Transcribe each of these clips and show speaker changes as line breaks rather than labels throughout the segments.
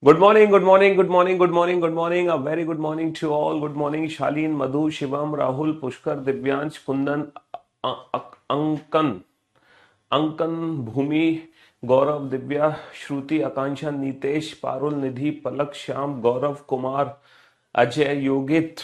Good morning, good morning, good morning, good morning, good morning. A very good morning to all. Good morning, Shaleen, Madhu, Shivam, Rahul, Pushkar, Divyansh, Kundan, Ankan, अंकन, भूमि, गौरव, दिव्या, श्रुति, आकांक्षा, नीतेश, पारुल, निधि, पलक, श्याम, गौरव, कुमार, अजय, योगित।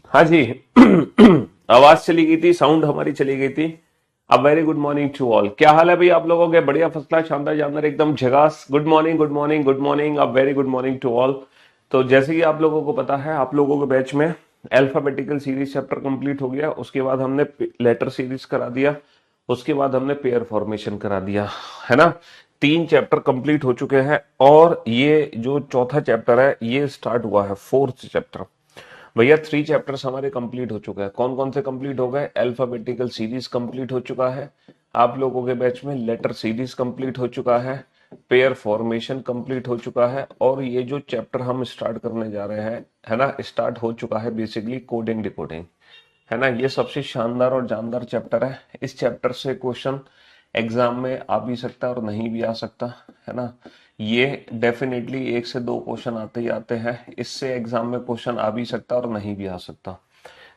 हाँ जी। आवाज चली गई थी, sound हमारी चली गई थी। अब very good morning to all. क्या हाल है भाई आप लोगों के? बढ़िया, फर्स्ट क्लास, शानदार, जानदार, एकदम झकास। Good morning, good morning, good morning. अब very good morning to all. तो जैसे कि आप लोगों को पता है, आप लोगों के बैच में अल्फाबेटिकल सीरीज चैप्टर कंप्लीट हो गया। उसके बाद हमने लेटर सीरीज करा दिया। उसके बाद हमने पेयर फॉर्मेशन करा दिया, है ना। 3 चैप्टर कंप्लीट हो चुके हैं और ये जो चौथा चैप्टर है ये स्टार्ट हुआ है, 4th चैप्टर। भैया 3 चैप्टर्स हमारे कंप्लीट हो चुके हैं। कौन कौन से कंप्लीट हो गए? अल्फाबेटिकल सीरीज कंप्लीट हो चुका है आप लोगों के बैच में, लेटर सीरीज कंप्लीट हो चुका है, पेयर फॉर्मेशन कंप्लीट हो चुका है, और ये जो चैप्टर हम स्टार्ट करने जा रहे हैं, है ना, स्टार्ट हो चुका है बेसिकली कोडिंग डिकोडिंग, है ना। ये सबसे शानदार और जानदार चैप्टर है। इस चैप्टर से क्वेश्चन एग्जाम में आ भी सकता है और नहीं भी आ सकता, है ना। ये डेफिनेटली 1 से 2 क्वेश्चन आते ही आते हैं। इससे एग्जाम में क्वेश्चन आ भी सकता है और नहीं भी आ सकता।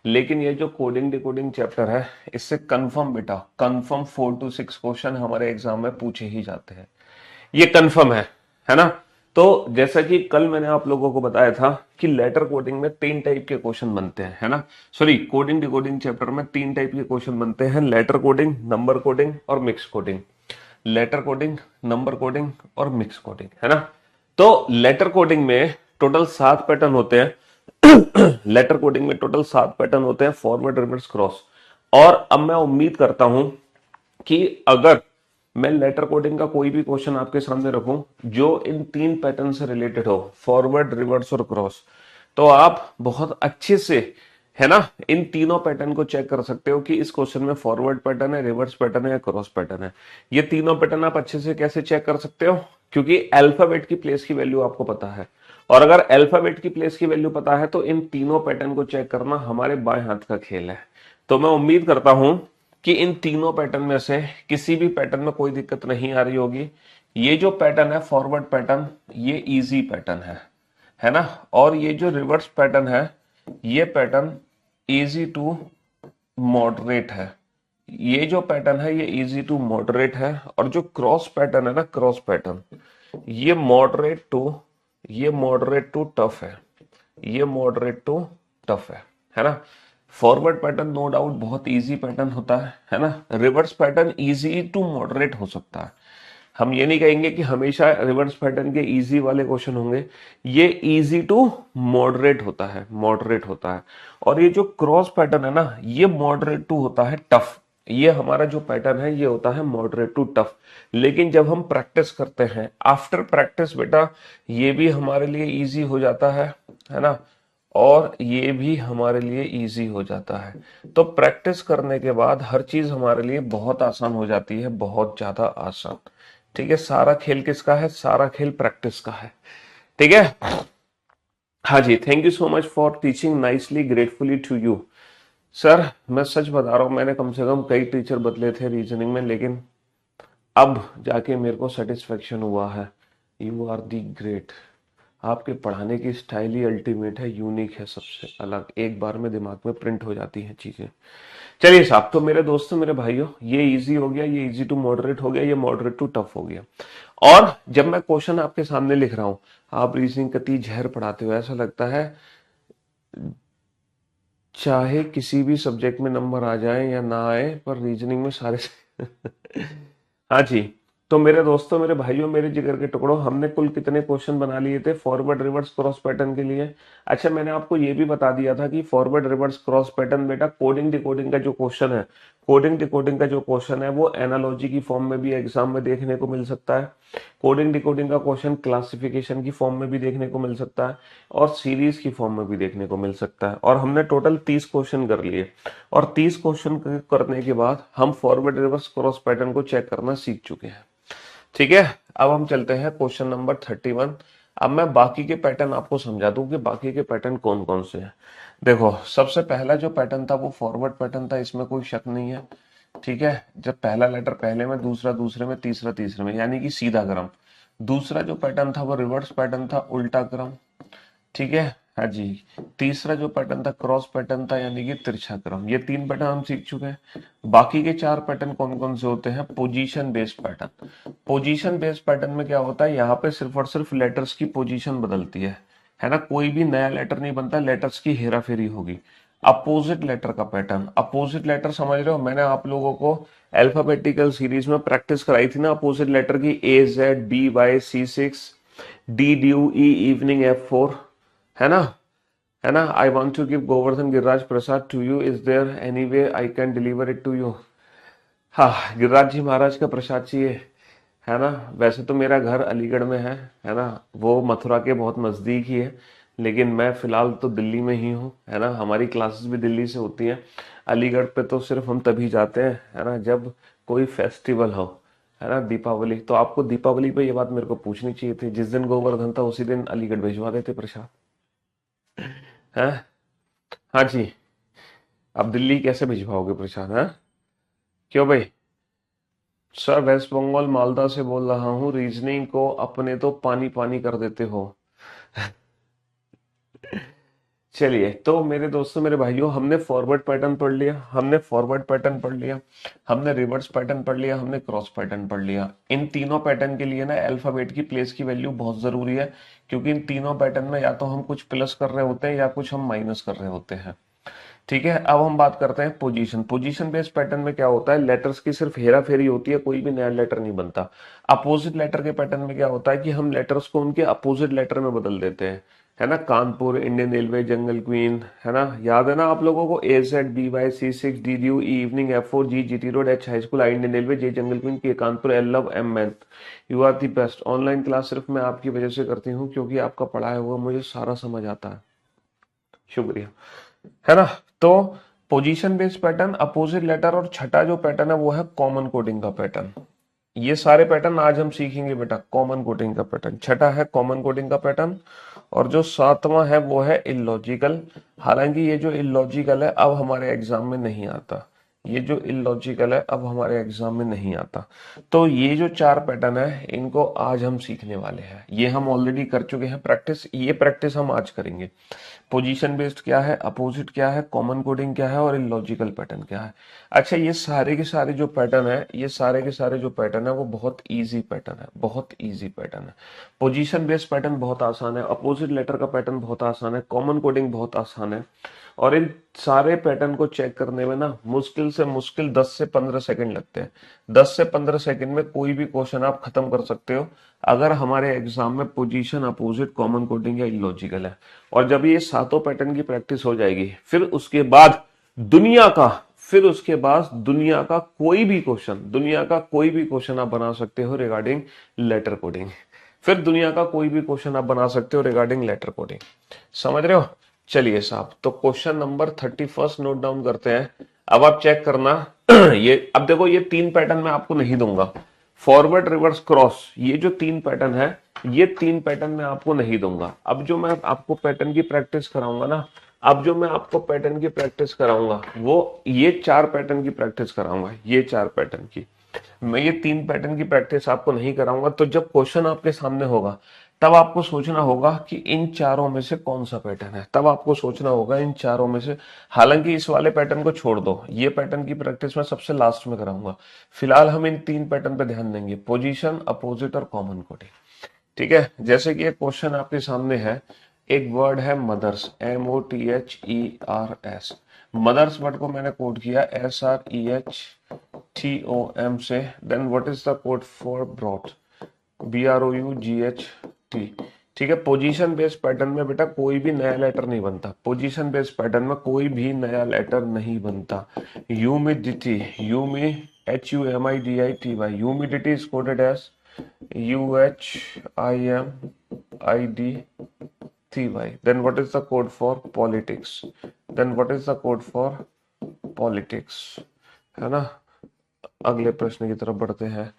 लेकिन ये जो कोडिंग डिकोडिंग चैप्टर है, इससे कंफर्म बेटा, कंफर्म 4 to 6 क्वेश्चन हमारे एग्जाम में पूछे ही जाते हैं। ये कंफर्म है ना। तो जैसा कि कल मैंने आप लोगों को बताया था कि लेटर कोडिंग में 3 टाइप के क्वेश्चन बनते हैं, है ना। सॉरी, कोडिंग डिकोडिंग चैप्टर में 3 टाइप के क्वेश्चन बनते हैं: लेटर कोडिंग, नंबर कोडिंग और mix coding. Letter coding, number coding और मिक्स कोडिंग, है ना। तो लेटर कोडिंग में टोटल 7 पैटर्न होते हैं। लेटर कोडिंग में टोटल 7 पैटर्न होते हैं, फॉरवर्ड, रिवर्स, क्रॉस। और अब मैं उम्मीद करता हूं कि अगर मैं लेटर कोडिंग का कोई भी क्वेश्चन आपके सामने रखूं जो इन 3 पैटर्न से रिलेटेड हो, फॉरवर्ड, रिवर्स और क्रॉस, तो आप बहुत अच्छे से, है ना, इन तीनों पैटर्न को चेक कर सकते हो कि इस क्वेश्चन में फॉरवर्ड पैटर्न है, रिवर्स पैटर्न है या क्रॉस पैटर्न है। ये तीनों पैटर्न आप अच्छे से कैसे चेक कर सकते हो? क्योंकि अल्फाबेट की प्लेस की वैल्यू आपको पता है, और अगर अल्फाबेट की प्लेस की वैल्यू पता है तो इन तीनों पैटर्न को चेक करना हमारे बाएं हाथ का खेल है। तो मैं उम्मीद करता हूं कि इन तीनों पैटर्न में से किसी भी पैटर्न में कोई दिक्कत नहीं आ रही होगी। ये जो पैटर्न है फॉरवर्ड पैटर्न, ये इजी पैटर्न है ना। और ये जो रिवर्स पैटर्न है, ये पैटर्न इजी टू मॉडरेट है। ये जो पैटर्न है ये इजी टू मॉडरेट है। और जो क्रॉस पैटर्न है ना, क्रॉस पैटर्न, ये मॉडरेट टू टफ है। ये मॉडरेट टू टफ है ना। फॉरवर्ड पैटर्न नो डाउट बहुत इजी पैटर्न होता है ना। Reverse pattern easy to moderate हो सकता है। हम ये नहीं कहेंगे कि हमेशा रिवर्स पैटर्न के इजी वाले क्वेश्चन होंगे। ये इजी टू मॉडरेट होता है, मॉडरेट होता है। और ये जो क्रॉस पैटर्न है ना, ये मॉडरेट टू होता है टफ। ये हमारा जो पैटर्न है ये होता है मॉडरेट टू टफ। लेकिन जब हम प्रैक्टिस करते हैं, आफ्टर प्रैक्टिस बेटा, ये भी हमारे लिए इजी हो जाता है ना। और ये भी हमारे लिए इजी हो जाता है। तो प्रैक्टिस करने के बाद हर चीज हमारे लिए बहुत आसान हो जाती है, बहुत ज्यादा आसान। ठीक है, सारा खेल किसका है? सारा खेल प्रैक्टिस का है। ठीक है। हाँ जी, thank you so much for teaching nicely, gratefully to you. Sir मैं सच बता रहा हूं, मैंने कम से कम कई टीचर बदले थे रीजनिंग में, लेकिन अब जाके मेरे को सेटिस्फेक्शन हुआ है। You are the great. आपके पढ़ाने की स्टाइल ही अल्टीमेट है, यूनिक है, सबसे अलग, एक बार में दिमाग में प्रिंट हो जाती हैं चीजें। चलिए साहब, तो मेरे दोस्तों, मेरे भाइयों, ये इजी हो गया, ये इजी टू मॉडरेट हो गया, ये मॉडरेट टू टफ हो गया। और जब मैं क्वेश्चन आपके सामने लिख रहा हूं, आप रीजनिंग कती जहर पढ़ाते हो, ऐसा लगता है चाहे किसी भी सब्जेक्ट में नंबर आ जाए या ना आए, पर रीजनिंग में सारे हाँ जी। तो मेरे दोस्तों, मेरे भाइयों, मेरे जिगर के टुकड़ों, हमने कुल कितने क्वेश्चन बना लिए थे फॉरवर्ड रिवर्स क्रॉस पैटर्न के लिए? अच्छा, मैंने आपको ये भी बता दिया था कि फॉरवर्ड रिवर्स क्रॉस पैटर्न बेटा कोडिंग डिकोडिंग का जो क्वेश्चन है, कोडिंग डिकोडिंग का जो क्वेश्चन है वो एनालॉजी की फॉर्म में भी एग्जाम में देखने को मिल सकता है। कोडिंग डिकोडिंग का क्वेश्चन क्लासिफिकेशन की फॉर्म में भी देखने को मिल सकता है और सीरीज की फॉर्म में भी देखने को मिल सकता है। और हमने टोटल 30 क्वेश्चन कर लिए और 30 क्वेश्चन करने के बाद हम फॉरवर्ड रिवर्स क्रॉस पैटर्न को चेक करना सीख चुके हैं। ठीक है, अब हम चलते हैं क्वेश्चन नंबर 31। अब मैं बाकी के पैटर्न आपको समझा दूं कि बाकी के पैटर्न कौन कौन से हैं। देखो, सबसे पहला जो पैटर्न था वो फॉरवर्ड पैटर्न था, इसमें कोई शक नहीं है। ठीक है, जब पहला लेटर पहले में, दूसरा दूसरे में, तीसरा तीसरे में, यानी कि सीधा क्रम। दूसरा जो पैटर्न था वो रिवर्स पैटर्न था, उल्टा क्रम। ठीक है, हाँ जी। तीसरा जो पैटर्न था क्रॉस पैटर्न था, यानी कि तिरछा क्रम। ये 3 पैटर्न हम सीख चुके हैं। बाकी के 4 पैटर्न कौन कौन से होते हैं? Position based pattern. Position based pattern में क्या होता है, यहाँ पे सिर्फ और सिर्फ लेटर्स की पोजीशन बदलती है ना, कोई भी नया लेटर नहीं बनता, लेटर्स की हेरा फेरी होगी। अपोजिट लेटर का पैटर्न, अपोजिट लेटर समझ रहे हो? मैंने आप लोगों को अल्फाबेटिकल सीरीज में प्रैक्टिस कराई थी ना अपोजिट लेटर की, AZ BY C6 DDUE evening F4, है ना, है ना। I want to give Govardhan Giriraj prasad to you, is there any way I can deliver it to you? हाँ, गिरिराज जी महाराज का प्रसाद चाहिए, है ना। वैसे तो मेरा घर अलीगढ़ में है ना, वो मथुरा के बहुत नजदीक ही है, लेकिन मैं फिलहाल तो दिल्ली में ही हूँ, है ना। हमारी क्लासेस भी दिल्ली से होती हैं। अलीगढ़ पे तो सिर्फ हम तभी जाते हैं, है ना, जब कोई फेस्टिवल हो, है ना, दीपावली। तो आपको दीपावली पे ये बात मेरे को पूछनी चाहिए थी, जिस दिन गोवर्धन था उसी दिन अलीगढ़ भिजवा देते प्रसाद, है। हाँ जी। अब दिल्ली कैसे भिजवाओगे प्रसाद, है? क्यों भाई? सर, वेस्ट बंगाल मालदा से बोल रहा हूँ, रीजनिंग को अपने तो पानी पानी कर देते हो। चलिए, तो मेरे दोस्तों, मेरे भाइयों, हमने फॉरवर्ड पैटर्न पढ़ लिया, हमने फॉरवर्ड पैटर्न पढ़ लिया, हमने रिवर्स पैटर्न पढ़ लिया, हमने क्रॉस पैटर्न पढ़ लिया। इन तीनों पैटर्न के लिए ना अल्फाबेट की प्लेस की वैल्यू बहुत जरूरी है, क्योंकि इन तीनों पैटर्न में या तो हम कुछ प्लस कर रहे होते हैं या कुछ हम माइनस कर रहे होते हैं। ठीक है, अब हम बात करते हैं पोजीशन। पोजीशन बेस्ड पैटर्न में क्या होता है, लेटर्स की सिर्फ हेरा फेरी होती है, कोई भी नया लेटर नहीं बनता। अपोजिट लेटर के पैटर्न में क्या होता है कि हम लेटर्स को उनके अपोजिट लेटर में बदल देते हैं, है ना। कानपुर, इंडियन रेलवे, जंगल क्वीन, है ना, याद है ना आप लोगों को? AZ BY C6 DDU evening F4 GT road H high school, I Indian railway, J jungle queen, K Kanpur, L love, M math. You are the best. Online class सिर्फ मैं आपकी वजह से करती हूँ, क्योंकि आपका पढ़ाया हुआ मुझे सारा समझ आता है। शुक्रिया, है ना। तो position based pattern, opposite letter, और छठा जो पैटर्न है वो है कॉमन कोडिंग का पैटर्न। ये सारे पैटर्न आज हम सीखेंगे बेटा। कॉमन कोडिंग का पैटर्न छठा है, कॉमन कोडिंग का पैटर्न। और जो सातवां है वो है इलॉजिकल। हालांकि ये जो इलॉजिकल है अब हमारे एग्जाम में नहीं आता, ये जो इलॉजिकल है अब हमारे एग्जाम में नहीं आता। तो ये जो 4 पैटर्न है इनको आज हम सीखने वाले हैं। ये हम ऑलरेडी कर चुके हैं प्रैक्टिस, ये प्रैक्टिस हम आज करेंगे। पोजीशन बेस्ड क्या है, अपोजिट क्या है, कॉमन कोडिंग क्या है, और इलॉजिकल पैटर्न क्या है। अच्छा, ये सारे के सारे जो पैटर्न है, ये सारे के सारे जो पैटर्न है वो बहुत इजी पैटर्न है, बहुत इजी पैटर्न है। पोजीशन बेस्ड पैटर्न बहुत आसान है, अपोजिट लेटर का पैटर्न बहुत आसान है, कॉमन कोडिंग बहुत आसान है। और इन सारे पैटर्न को चेक करने में ना मुश्किल से मुश्किल 10 से 15 सेकंड लगते हैं। 10 से 15 सेकंड में कोई भी क्वेश्चन आप खत्म कर सकते हो, अगर हमारे एग्जाम में पोजीशन, अपोजिट, कॉमन कोडिंग या इलॉजिकल है। और जब ये सातों पैटर्न की प्रैक्टिस हो जाएगी, फिर उसके बाद दुनिया का फिर उसके बाद दुनिया का कोई भी क्वेश्चन, दुनिया का कोई भी क्वेश्चन आप बना सकते हो रिगार्डिंग लेटर कोडिंग। फिर दुनिया का कोई भी क्वेश्चन आप बना सकते हो रिगार्डिंग लेटर कोडिंग। समझ रहे हो? चलिए साहब, तो क्वेश्चन नंबर 31 नोट डाउन करते हैं। अब आप चेक करना ये अब देखो, ये 3 पैटर्न मैं आपको नहीं दूंगा, फॉरवर्ड, रिवर्स, क्रॉस, ये जो 3 पैटर्न है, ये 3 पैटर्न मैं आपको नहीं दूंगा। अब जो मैं आपको पैटर्न की प्रैक्टिस कराऊंगा ना, अब जो मैं आपको पैटर्न की प्रैक्टिस कराऊंगा वो ये 4 पैटर्न की प्रैक्टिस कराऊंगा, ये 4 पैटर्न की। मैं ये 3 पैटर्न की प्रैक्टिस आपको नहीं कराऊंगा। तो जब क्वेश्चन आपके सामने होगा तब आपको सोचना होगा कि इन चारों में से कौन सा पैटर्न है, तब आपको सोचना होगा इन चारों में से। हालांकि इस वाले पैटर्न को छोड़ दो, ये पैटर्न की प्रैक्टिस मैं सबसे लास्ट में कराऊंगा। फिलहाल हम इन 3 पैटर्न पे ध्यान देंगे, पोजीशन, अपोजिट और कॉमन कोडिंग। ठीक है, जैसे कि एक क्वेश्चन आपके सामने है, एक वर्ड है मदर्स, MOTHERS। मदर्स वर्ड को मैंने कोड किया SREHTOM से। Then what is the code for brought, BROUGHT। ठीक है, पोजीशन बेस्ड पैटर्न में बेटा कोई भी नया लेटर नहीं बनता, पोजीशन बेस्ड पैटर्न में कोई भी नया लेटर नहीं बनता। Humidity, HUMIDITY, humidity is coded as UHIMIDTY। then what is the code for politics, है ना। अगले प्रश्न की तरफ बढ़ते हैं।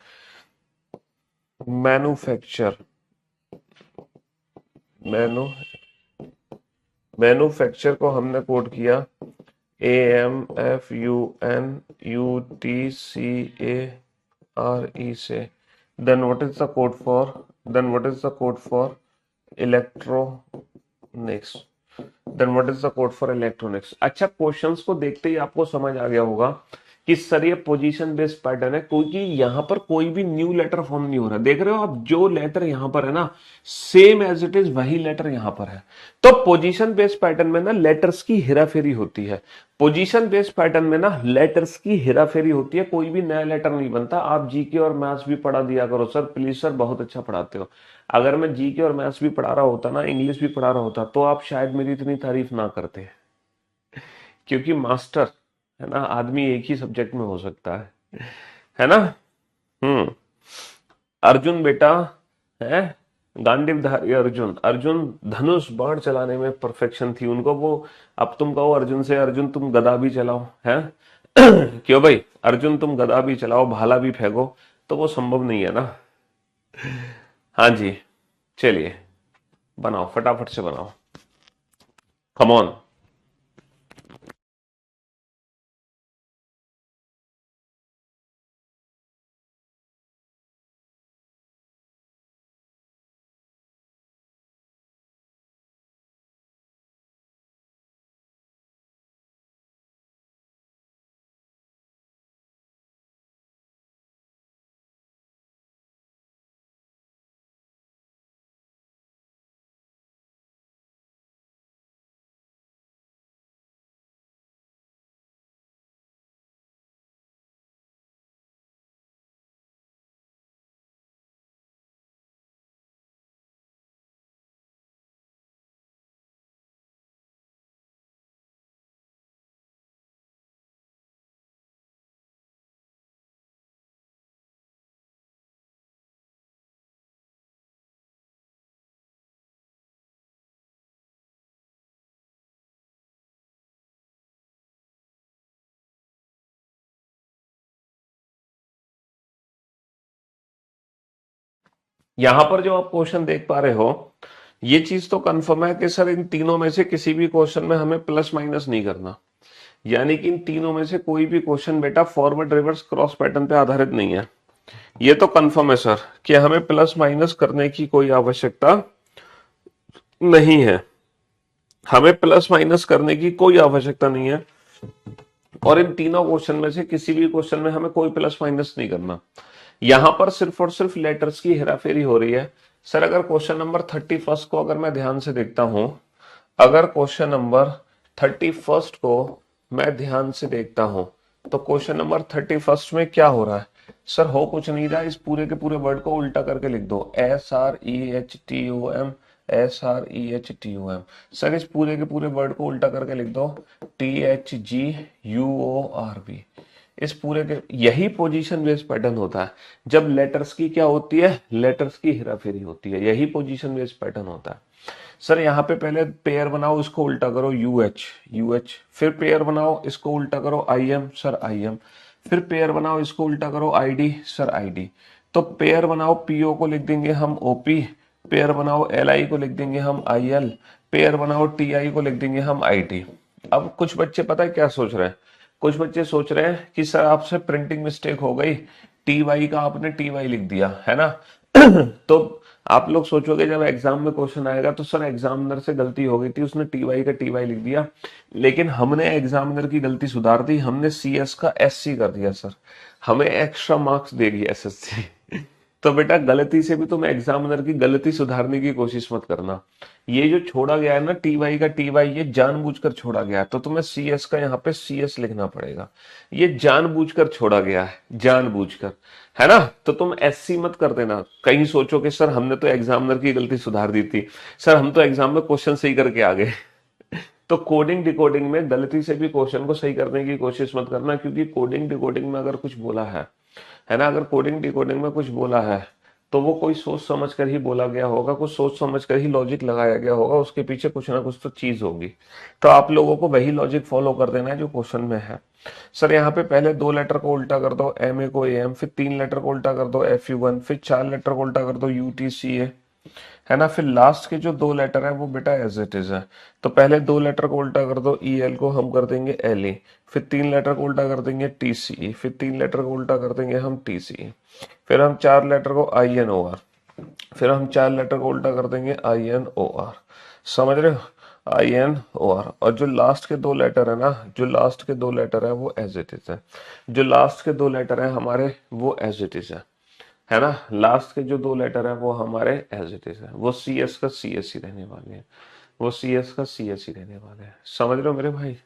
मैन्युफैक्चर को हमने कोड किया AMFUNUTCARE से। then what is the code for electronics. अच्छा, क्वेश्चंस को देखते ही आपको समझ आ गया होगा कि सर ये पोजीशन बेस्ड पैटर्न है, क्योंकि यहां पर कोई भी न्यू लेटर फॉर्म नहीं हो रहा। देख रहे हो आप, जो लेटर यहां पर है ना, सेम एज इट इज वही लेटर यहां पर है। तो पोजीशन बेस्ड पैटर्न में ना लेटर्स की हेराफेरी होती है, कोई भी नया लेटर नहीं बनता। आप जीके और मैथ्स भी पढ़ा दिया करो सर, प्लीज सर, बहुत अच्छा पढ़ाते हो। अगर मैं जीके और मैथ्स भी पढ़ा रहा होता ना, इंग्लिश भी पढ़ा रहा होता, तो आप शायद मेरी इतनी तारीफ ना करते, क्योंकि मास्टर है ना, आदमी एक ही सब्जेक्ट में हो सकता है ना। हम्म। अर्जुन बेटा है, गांडीवधारी अर्जुन, धनुष बाण चलाने में परफेक्शन थी उनको। वो अब तुम कहो अर्जुन से, अर्जुन तुम गदा भी चलाओ, है क्यों भाई, अर्जुन तुम गदा भी चलाओ, भाला भी फेंको, तो वो संभव नहीं है ना। हाँ जी, चलिए बनाओ, फटाफट से बनाओ, कम ऑन। यहां पर जो आप क्वेश्चन देख पा रहे हो, ये चीज तो कंफर्म है कि सर इन तीनों में से किसी भी क्वेश्चन में हमें प्लस माइनस नहीं करना, यानी कि इन तीनों में से कोई भी क्वेश्चन बेटा फॉरवर्ड रिवर्स क्रॉस पैटर्न पे आधारित नहीं है। ये तो कंफर्म है सर कि हमें प्लस माइनस करने की कोई आवश्यकता नहीं है, हमें प्लस माइनस करने की कोई आवश्यकता नहीं है। और इन तीनों क्वेश्चन में से किसी भी क्वेश्चन में हमें कोई प्लस माइनस नहीं करना। यहां पर सिर्फ और सिर्फ लेटर्स की हेराफेरी हो रही है। सर अगर क्वेश्चन नंबर 31 को अगर मैं ध्यान से देखता हूं, अगर क्वेश्चन नंबर 31 को मैं ध्यान से देखता हूं, तो क्वेश्चन नंबर 31 में क्या हो रहा है सर, हो कुछ नहीं रहा। इस पूरे के पूरे वर्ड को उल्टा करके लिख दो, SREHTOM, SREHTOM। सर इस पूरे के पूरे वर्ड को उल्टा करके लिख दो, THGUORB। इस पूरे के, यही पोजीशन बेस्ड पैटर्न होता है जब लेटर्स की क्या होती है, लेटर्स की हेराफेरी होती है, यही पोजीशन बेस्ड पैटर्न होता है। सर यहाँ पे पहले पेयर बनाओ, इसको उल्टा करो UH, फिर पेयर बनाओ, इसको उल्टा करो IM, सर IM, फिर पेयर बनाओ, इसको उल्टा करो ID, सर ID। तो पेयर बनाओ, PO को लिख देंगे हम OP, पेयर बनाओ LI को लिख देंगे हम IL, पेयर बनाओ TI को लिख देंगे हम IT। अब कुछ बच्चे पता है क्या सोच रहे हैं, कुछ बच्चे सोच रहे हैं कि सर आपसे प्रिंटिंग मिस्टेक हो गई, TY का आपने TY लिख दिया है ना। तो आप लोग सोचोगे जब एग्जाम में क्वेश्चन आएगा तो सर एग्जामिनर से गलती हो गई थी, उसने TY का TY लिख दिया। लेकिन हमने एग्जामिनर की गलती सुधार दी, हमने CS का SC कर दिया सर, हमें एक्स्ट्रा मार्क्स देगी SSC। तो बेटा गलती से भी तुम एग्जामिनर की गलती सुधारने की कोशिश मत करना। ये जो छोड़ा गया है ना टी वाई का टी वाई, ये जानबूझकर छोड़ा गया है, तो तुम्हें सी एस का यहाँ पे सी एस लिखना पड़ेगा। ये जानबूझकर छोड़ा गया है, जानबूझकर, है ना। तो तुम एस सी मत कर देना, कहीं सोचो कि सर हमने तो एग्जामिनर की गलती सुधार दी थी, सर हम तो एग्जाम में क्वेश्चन सही करके आ गए। तो कोडिंग डिकोडिंग में गलती से भी क्वेश्चन को सही करने की कोशिश मत करना, क्योंकि कोडिंग डिकोडिंग में अगर कुछ बोला है ना, अगर कोडिंग डिकोडिंग में कुछ बोला है तो वो कोई सोच समझ कर ही बोला गया होगा, कुछ सोच समझ कर ही लॉजिक लगाया गया होगा, उसके पीछे कुछ ना कुछ तो चीज होगी। तो आप लोगों को वही लॉजिक फॉलो कर देना है जो क्वेश्चन में है। सर यहाँ पे पहले 2 लेटर को उल्टा कर दो, एम ए को एम, फिर 3 लेटर को उल्टा कर दो, एफ यू वन, फिर 4 लेटर को उल्टा कर दो, यू टी सी ए, है ना। फिर लास्ट के जो 2 लेटर है वो बेटा एज इट इज है। तो पहले 2 लेटर को उल्टा कर दो, ई एल को हम कर देंगे एल ई, फिर 3 लेटर को उल्टा कर देंगे टी सी, फिर 3 लेटर को उल्टा कर देंगे हम टी सी, फिर हम 4 लेटर को आई एन ओ आर, फिर हम 4 लेटर को उल्टा कर देंगे आई एन ओ आर। समझ रहे हो, आई एन ओ आर। और जो लास्ट के 2 लेटर है ना, जो लास्ट के 2 लेटर है वो एज इट इज है, जो लास्ट के 2 लेटर है हमारे वो एज इट इज है ना। लास्ट के जो 2 लेटर है वो हमारे एज इट इज है, वो सी एस का सी एस ही रहने वाले हैं, वो सी एस का सी एस ही रहने वाले हैं। समझ रहे हो मेरे भाई,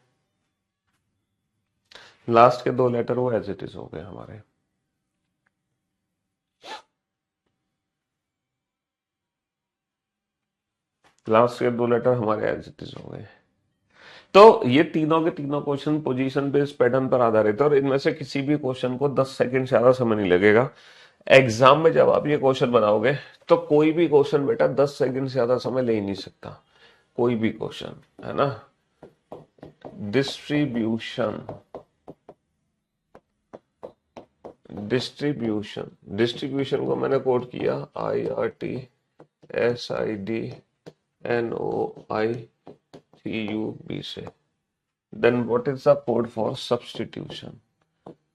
लास्ट के 2 लेटर वो एज इट इज हो गए हमारे। लास्ट के 2 लेटर हमारे एज इट इज हो गए। तो ये तीनों के तीनों क्वेश्चन पोजीशन बेस्ड पैटर्न पर आधारित है, और इनमें से किसी भी क्वेश्चन को 10 सेकंड से ज्यादा समय नहीं लगेगा। एग्जाम में जब आप ये क्वेश्चन बनाओगे तो कोई भी क्वेश्चन बेटा 10 सेकंड से ज्यादा समय ले ही नहीं सकता, कोई भी क्वेश्चन, है ना। डिस्ट्रीब्यूशन, डिस्ट्रीब्यूशन, डिस्ट्रीब्यूशन को मैंने कोड किया I R T S I D N O I T U B से। Then what is the code for substitution,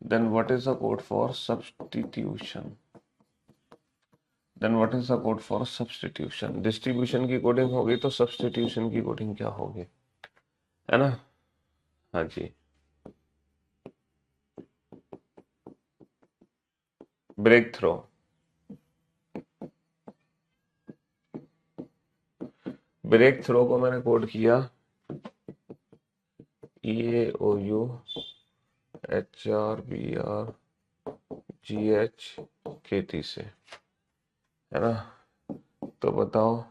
then what is the code for substitution, then what is the code for substitution. Distribution की coding होगी तो substitution की coding क्या होगी, है ना। हाँ जी, ब्रेक थ्रो, ब्रेक थ्रो को मैंने कोड किया E A O U H R B R G H K T से, है ना। तो बताओ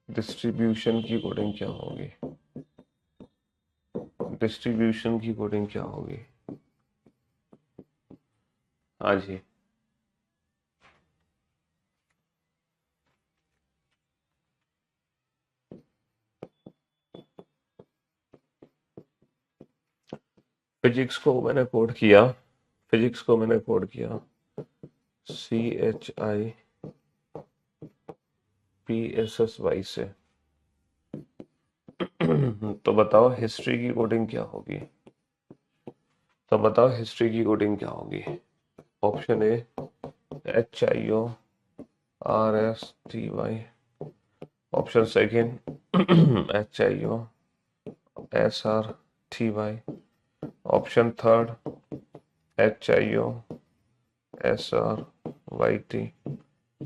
डिस्ट्रीब्यूशन की कोडिंग क्या होगी, डिस्ट्रीब्यूशन की कोडिंग क्या होगी। हाँ जी, फिजिक्स को मैंने कोड किया, फिजिक्स को मैंने कोड किया C H I P S S Y से। तो बताओ हिस्ट्री की कोडिंग क्या होगी, तो बताओ हिस्ट्री की कोडिंग क्या होगी। Option A H I O R S T Y, option second H I O S R T Y, option third H I O S R Y T,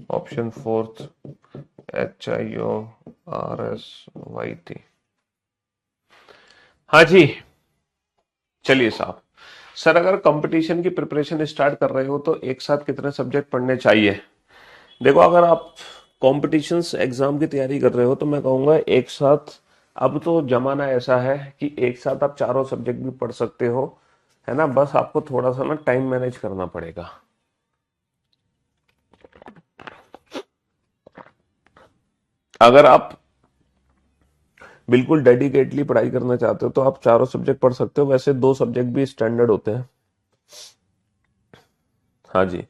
option fourth H I O R S Y T. हाँ जी, चलिए साहब। Sir अगर competition की preparation start कर रहे हो तो एक साथ कितने सब्जेक्ट पढ़ने चाहिए। देखो अगर आप कॉम्पिटिशन्स एग्जाम की तैयारी कर रहे हो तो मैं कहूंगा एक साथ, अब तो जमाना ऐसा है कि एक साथ आप चारों सब्जेक्ट भी पढ़ सकते हो, है ना। बस आपको थोड़ा सा ना टाइम मैनेज करना पड़ेगा। अगर आप बिल्कुल डेडिकेटली पढ़ाई करना चाहते हो तो आप चारों सब्जेक्ट पढ़ सकते हो, वैसे 2 सब्जेक्ट भी स्टैंडर्ड होते हैं। हाँ जी।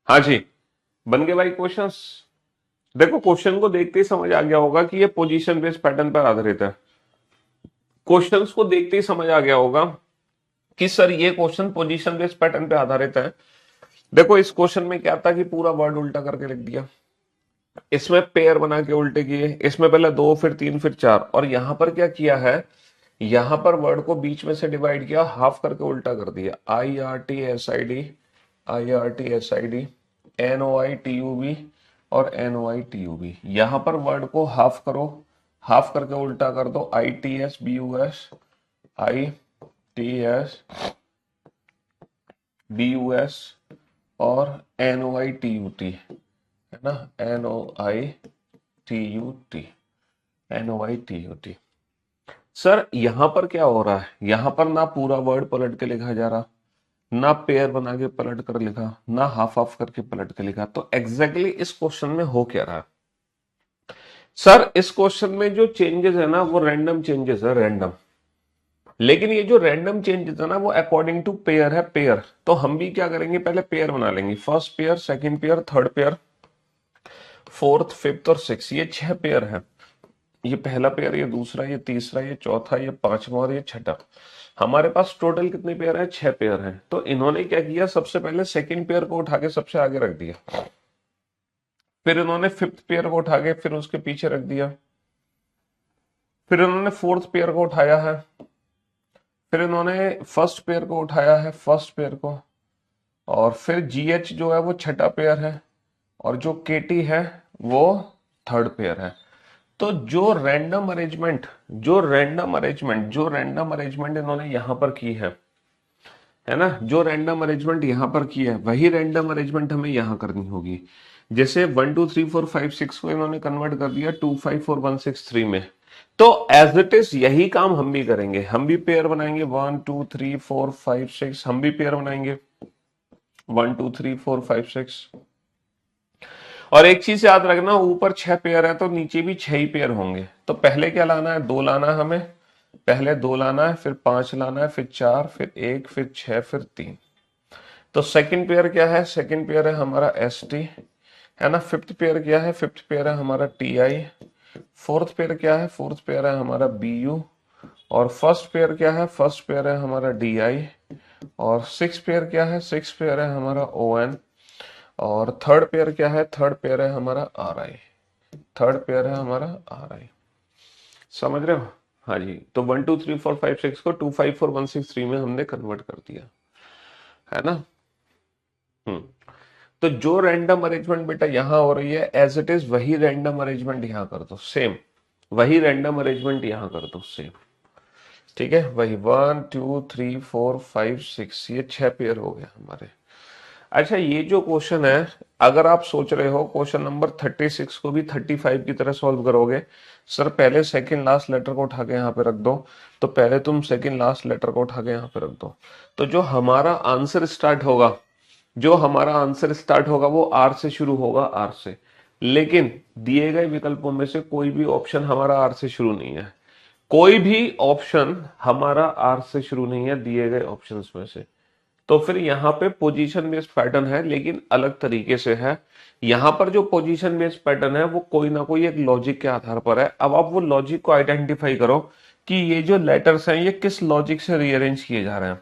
हाँ जी, बन गए भाई क्वेश्चंस। देखो क्वेश्चन को देखते ही समझ आ गया होगा कि ये पोजीशन बेस्ड पैटर्न पर आधारित है। क्वेश्चंस को देखते ही समझ आ गया होगा कि सर ये क्वेश्चन पोजीशन बेस्ड पैटर्न पे आधारित है। देखो इस क्वेश्चन में क्या था कि पूरा वर्ड उल्टा करके लिख दिया, इसमें पेयर बना के उल्टे किए, इसमें पहले दो फिर तीन फिर चार, और यहां पर क्या किया है, यहां पर वर्ड को बीच में से डिवाइड किया, हाफ करके उल्टा कर दिया। IRTSID, IRTSID, NOITUB और NOITUB। यहां पर वर्ड को हाफ करो, हाफ करके उल्टा कर दो, ITSBUS, ITSBUS और NOITUT, है ना, NOITUT, NOITUT। सर यहां पर क्या हो रहा है, यहां पर ना पूरा वर्ड पलट के लिखा जा रहा, ना पेयर बना के पलट कर लिखा, ना हाफ हाफ करके पलट के लिखा। तो एग्जैक्टली इस क्वेश्चन में हो क्या रहा है सर, इस क्वेश्चन में जो चेंजेस है ना वो रैंडम चेंजेस है, रैंडम। लेकिन ये जो रैंडम चेंजेस है ना वो अकॉर्डिंग टू पेयर है, पेयर। तो हम भी क्या करेंगे, पहले पेयर बना लेंगे, first pair, second pair, third pair, fourth, fifth और सिक्स, ये 6 पेयर है। ये पहला पेयर, ये दूसरा, ये तीसरा, ये चौथा, ये पांचवा और ये छठा। हमारे पास टोटल कितने पेयर है, 6 पेयर हैं। तो इन्होंने क्या किया, सबसे पहले सेकंड पेयर को उठा के सबसे आगे रख दिया, फिर इन्होंने फिफ्थ पेयर को उठा के फिर उसके पीछे रख दिया, फिर इन्होंने फोर्थ पेयर को उठाया है, फिर इन्होंने फर्स्ट पेयर को उठाया है, फर्स्ट पेयर को, और फिर GH जो है वो छठा पेयर है, और जो KT है वो थर्ड पेयर है। तो जो रैंडम अरेंजमेंट इन्होंने यहां पर की है ना, जो रैंडम अरेंजमेंट यहां पर की है वही रैंडम अरेंजमेंट हमें यहां करनी होगी। जैसे 1 2 3 4 5 6 को इन्होंने कन्वर्ट कर दिया 2 5 4 1 6 3 में, तो एज इट इज यही काम हम भी करेंगे, हम भी पेयर बनाएंगे 1 2 3 4 5 6, हम भी पेयर बनाएंगे 1 2 3 4 5 6। और एक चीज याद रखना, ऊपर 6 पेयर है तो नीचे भी 6 ही पेयर होंगे। तो पहले क्या लाना है, 2 लाना है हमें, पहले 2 लाना है, फिर 5 लाना है, फिर 4, फिर 1, फिर 6, फिर 3। तो सेकंड पेयर क्या है, सेकंड पेयर है हमारा ST, है ना। फिफ्थ पेयर क्या है, फिफ्थ पेयर है हमारा TI। फोर्थ पेयर क्या है, फोर्थ पेयर है हमारा BU। और फर्स्ट पेयर क्या है, फर्स्ट पेयर है हमारा DI। और सिक्स पेयर क्या है, सिक्स पेयर है हमारा ON। और थर्ड पेयर क्या है, थर्ड पेयर है हमारा RI, थर्ड पेयर है हमारा RI। समझ रहे हो? हाँ जी। तो 1 2 3 4 5 6 को 2 5 4 1 6 3 में हमने कन्वर्ट कर दिया, है ना। हम्म। तो जो रैंडम अरेंजमेंट बेटा यहां हो रही है एज इट इज वही रैंडम अरेंजमेंट यहां कर दो, सेम वही रैंडम अरेंजमेंट यहां कर दो, सेम। ठीक है, वही 1 2 3 4 5 6, ये 6 पेयर हो गए हमारे। अच्छा, ये जो क्वेश्चन है, अगर आप सोच रहे हो क्वेश्चन नंबर 36 को भी 35 की तरह सॉल्व करोगे, सर पहले सेकंड लास्ट लेटर को उठा के यहाँ पे रख दो, तो पहले तुम सेकंड लास्ट लेटर को उठा के यहाँ पे रख दो। तो जो हमारा आंसर स्टार्ट होगा, जो हमारा आंसर स्टार्ट होगा वो आर से शुरू होगा, आर से। लेकिन दिए गए विकल्पों में से कोई भी ऑप्शन हमारा आर से शुरू नहीं है, कोई भी ऑप्शन हमारा आर से शुरू नहीं है दिए गए ऑप्शंस में से। तो फिर यहाँ पे पोजीशन बेस्ड पैटर्न है, लेकिन अलग तरीके से है। यहाँ पर जो पोजीशन बेस्ड पैटर्न है वो कोई ना कोई एक लॉजिक के आधार पर है। अब आप वो लॉजिक को आइडेंटिफाई करो कि ये जो लेटर्स हैं ये किस लॉजिक से रीअरेंज किए जा रहे हैं,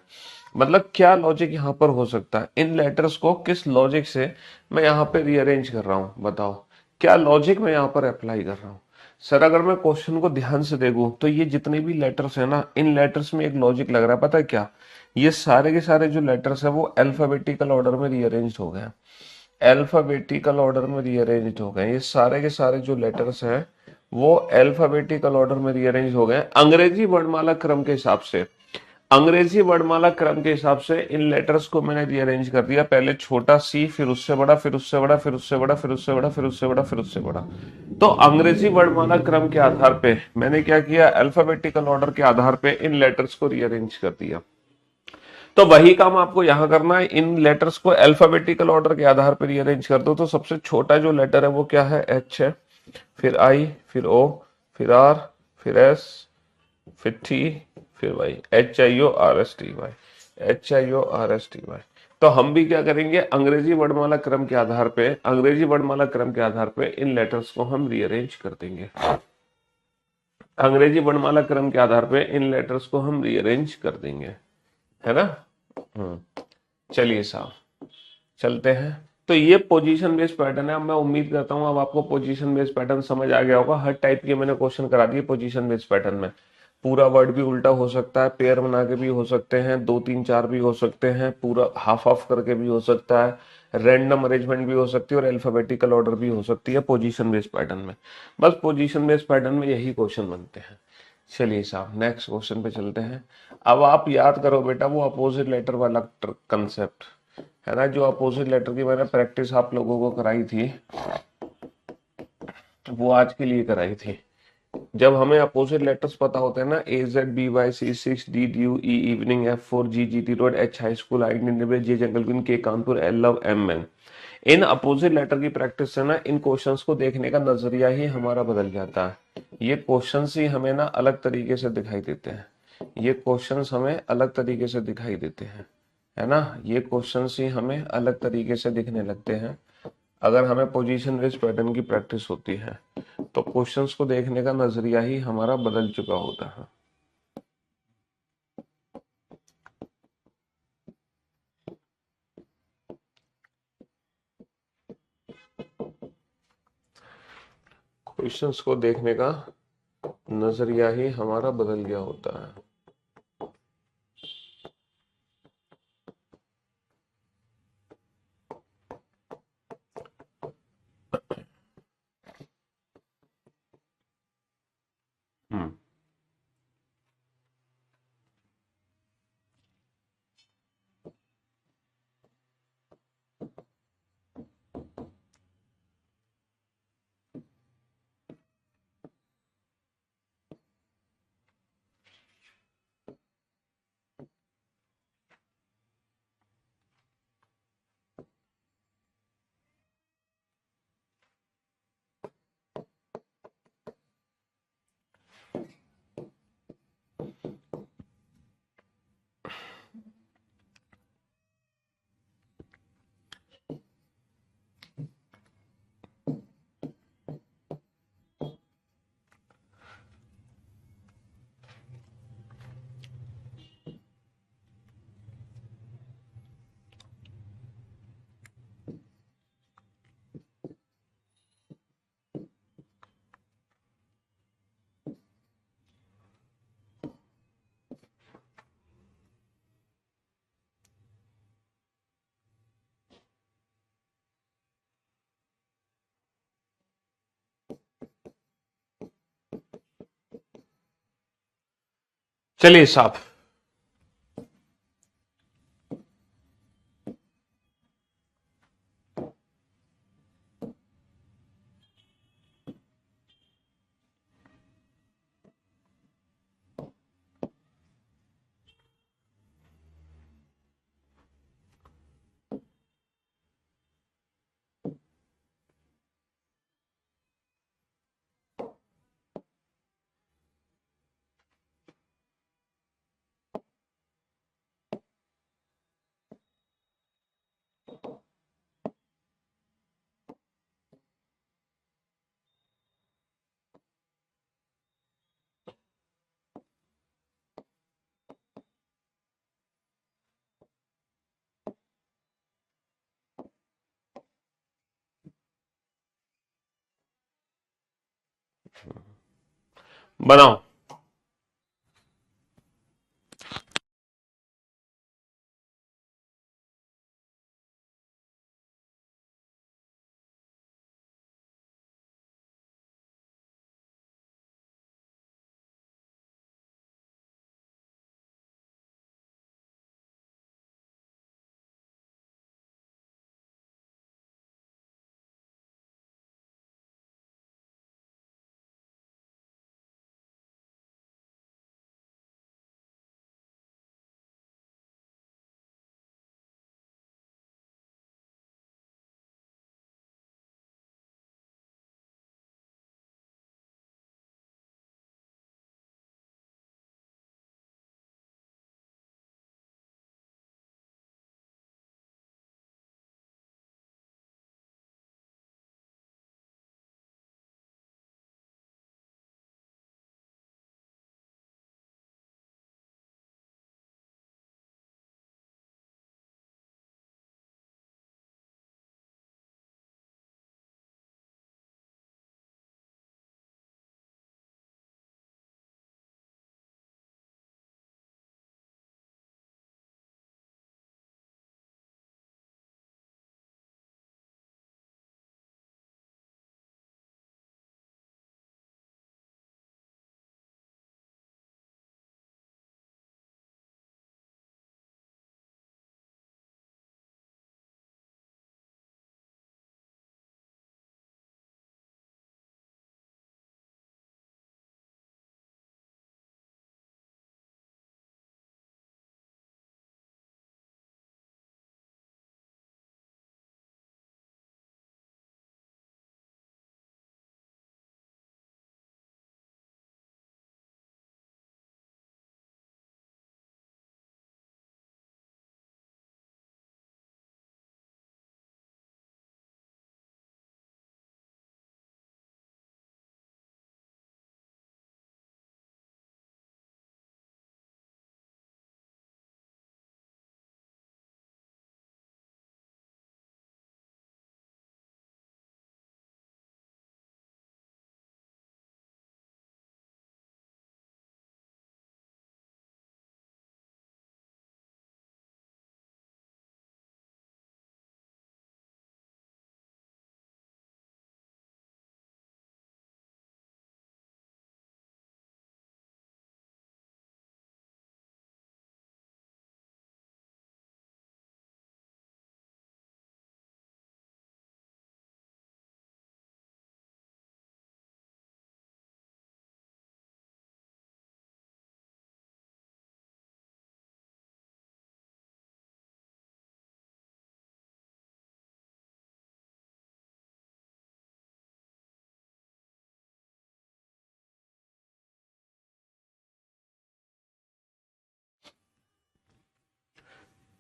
मतलब क्या लॉजिक यहाँ पर हो सकता है, इन लेटर्स को किस लॉजिक से मैं यहाँ पे रीअरेंज कर रहा हूँ, बताओ क्या लॉजिक मैं यहाँ पर अप्लाई कर रहा हूँ। सर अगर मैं क्वेश्चन को ध्यान से देखूं तो ये जितने भी लेटर्स है ना, इन लेटर्स में एक लॉजिक लग रहा है, पता है क्या, ये सारे के सारे जो लेटर्स है वो अल्फाबेटिकल ऑर्डर में रीअरेंज हो गए, अल्फाबेटिकल ऑर्डर में रीअरेंज हो गए। ये सारे के सारे जो लेटर्स हैं वो अल्फाबेटिकल ऑर्डर में रीअरेंज हो गए, अंग्रेजी वर्णमाला क्रम के हिसाब से। अंग्रेजी वर्णमाला क्रम के हिसाब से इन लेटर्स को मैंने रीअरेंज कर दिया, पहले छोटा सी, फिर उससे बड़ा, फिर उससे बड़ा, फिर उससे बड़ा, फिर उससे बड़ा, फिर उससे बड़ा, फिर उससे बड़ा। तो अंग्रेजी वर्णमाला क्रम के आधार पे मैंने क्या किया, अल्फाबेटिकल ऑर्डर के आधार पे इन लेटर्स को रीअरेंज कर दिया। तो वही काम आपको यहां करना है, इन लेटर्स को अल्फाबेटिकल ऑर्डर के आधार पर रीअरेंज कर दो। तो सबसे छोटा जो लेटर है वो क्या है, H है, फिर I, फिर O, फिर R, फिर S, फिर T, फिर Y, HIORSTY, HIORSTY। तो हम भी क्या करेंगे, अंग्रेजी वर्णमाला क्रम के आधार पे, अंग्रेजी वर्णमाला क्रम के आधार पे इन लेटर्स को हम रीअरेंज कर देंगे। अंग्रेजी वर्णमाला क्रम के आधार पे इन लेटर्स को हम रीअरेंज कर देंगे, है ना। चलिए साहब, चलते हैं। तो ये पोजीशन बेस्ड पैटर्न है। अब मैं उम्मीद करता हूं अब आपको पोजीशन बेस्ड पैटर्न समझ आ गया होगा। हर टाइप के मैंने क्वेश्चन करा दिए पोजीशन बेस्ड पैटर्न में। पूरा वर्ड भी उल्टा हो सकता है, पेयर बना के भी हो सकते हैं, 2 3 4 भी हो सकते हैं, पूरा हाफ ऑफ करके भी हो सकता है, रैंडम अरेंजमेंट भी हो सकती है और अल्फाबेटिकल ऑर्डर भी हो सकती है पोजीशन बेस्ड पैटर्न में। बस पोजीशन बेस्ड पैटर्न में यही क्वेश्चन बनते हैं। चलिए साहब, नेक्स्ट क्वेश्चन पे चलते हैं। अब आप याद करो बेटा वो अपोजिट लेटर वाला कंसेप्ट, है ना, जो अपोजिट लेटर की मैंने प्रैक्टिस आप लोगों को कराई थी, वो आज के लिए कराई थी। जब हमें अपोजिट लेटर्स पता होते हैं ना, AZBY C6D DU E evening F4 GGT road H high school I निन्यानवे J jungle queen K Kanpur L love M man, इन अपोजिट लेटर की प्रैक्टिस से ना इन क्वेश्चंस को देखने का नजरिया ही हमारा बदल जाता है। ये क्वेश्चंस ही हमें ना अलग तरीके से दिखाई देते हैं। ये क्वेश्चंस हमें अलग तरीके से दिखाई देते हैं, है ना। ये क्वेश्चंस ही हमें अलग तरीके से दिखने लगते हैं अगर हमें पोजीशन बेस्ड पैटर्न की प्रैक्टिस होती है। तो क्वेश्चंस को देखने का नजरिया ही हमारा बदल चुका होता है। क्वेश्चंस को देखने का नजरिया ही हमारा बदल गया होता है। हम्म चलिए साहब, बनाओ।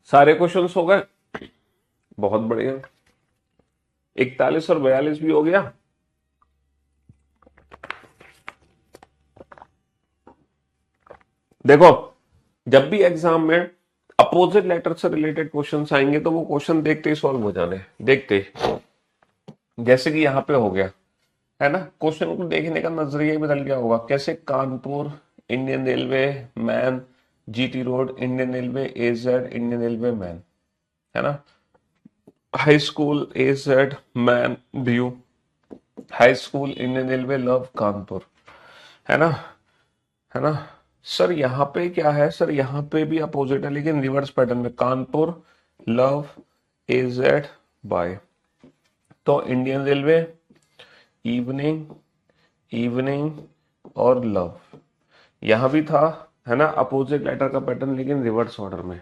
सारे क्वेश्चंस हो गए, बहुत बढ़िया। 41 और 42 भी हो गया। देखो, जब भी एग्जाम में अपोजिट लेटर से रिलेटेड क्वेश्चंस आएंगे तो वो क्वेश्चन देखते ही सॉल्व हो जाने हैं, देखते ही। जैसे कि यहाँ पे हो गया है ना, क्वेश्चन को देखने का नजरिया ही बदल गया होगा। कैसे? Kanpur Indian railway man, GT road Indian railway AZ Indian railway man, है ना। High school AZ man due, high school Indian railway love Kanpur, है ना, है ना। सर यहाँ पे क्या है? सर यहाँ पे भी अपोजिट है लेकिन रिवर्स पैटर्न में, कानपुर लव एजेड बाय। तो इंडियन रेलवे इवनिंग, इवनिंग और लव, यहां भी था, है ना, अपोजिट लेटर का पैटर्न लेकिन रिवर्स ऑर्डर में।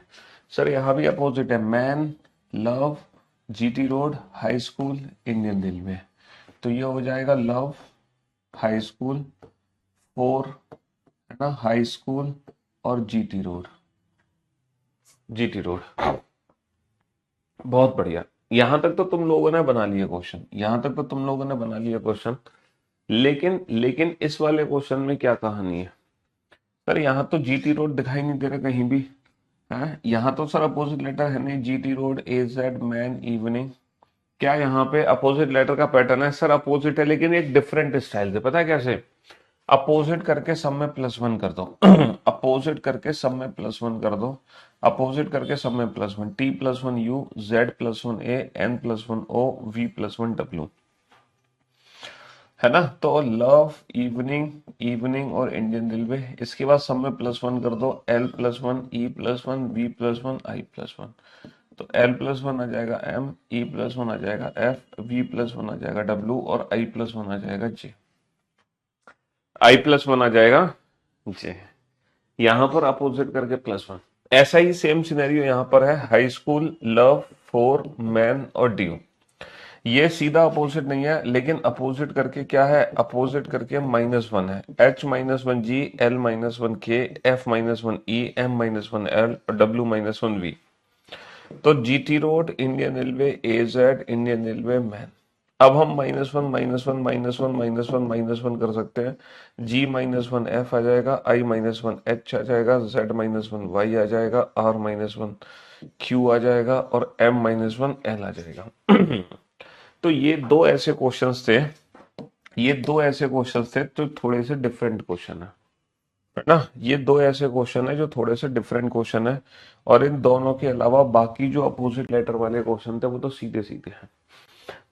सर यहां भी अपोजिट है, man love GT road high school Indian railway, तो ये हो जाएगा लव हाई स्कूल फोर, है ना, हाई स्कूल और जीटी रोड, जीटी रोड। बहुत बढ़िया। यहां तक तो तुम लोगों ने बना लिया क्वेश्चन, यहां तक तो तुम लोगों ने बना लिया क्वेश्चन। लेकिन इस वाले क्वेश्चन में क्या कहानी है? सर यहाँ तो जीटी रोड दिखाई नहीं दे रहा कहीं भी है। यहाँ तो सर अपोजिट लेटर है नहीं, GT road AZ man evening. क्या यहाँ पे अपोजिट लेटर का पैटर्न है? सर अपोजिट है लेकिन एक डिफरेंट स्टाइल से। पता है कैसे? अपोजिट करके सब में +1 कर दो अपोजिट करके सब में +1 कर दो, अपोजिट करके सब में +1, T+1 U, Z+1A, N+1O, V+1W, है ना। तो लव इवनिंग, इवनिंग और इंडियन रेलवे, इसके बाद सब में +1 कर दो, L+1 E+1 V+1 I+1, तो L+1 आ जाएगा M, E+1 आ जाएगा F, V+1 आ जाएगा W और I+1 आ जाएगा J, I+1 आ जाएगा J। यहां पर अपोजिट करके +1। ऐसा ही सेम सिनेरियो यहां पर है, high school love four man और ड्यू। ये सीधा अपोजिट नहीं है लेकिन अपोजिट करके क्या है? अपोजिट करके -1 है, H-1G, L-1K, F-1E, M-1L और W-1V। तो GT road Indian railway AZ Indian railway man. अब हम -1 -1 -1 -1 -1 कर सकते हैं। G-1 F आ जाएगा, I-1 H आ जाएगा, Z-1 Y आ जाएगा, R-1 Q आ जाएगा और M-1 L आ जाएगा। तो ये दो ऐसे क्वेश्चंस थे, ये दो ऐसे क्वेश्चंस थे तो थोड़े से डिफरेंट क्वेश्चन है ना। ये दो ऐसे क्वेश्चन है जो थोड़े से डिफरेंट क्वेश्चन है, और इन दोनों के अलावा बाकी जो अपोजिट लेटर वाले क्वेश्चन थे वो तो सीधे सीधे हैं।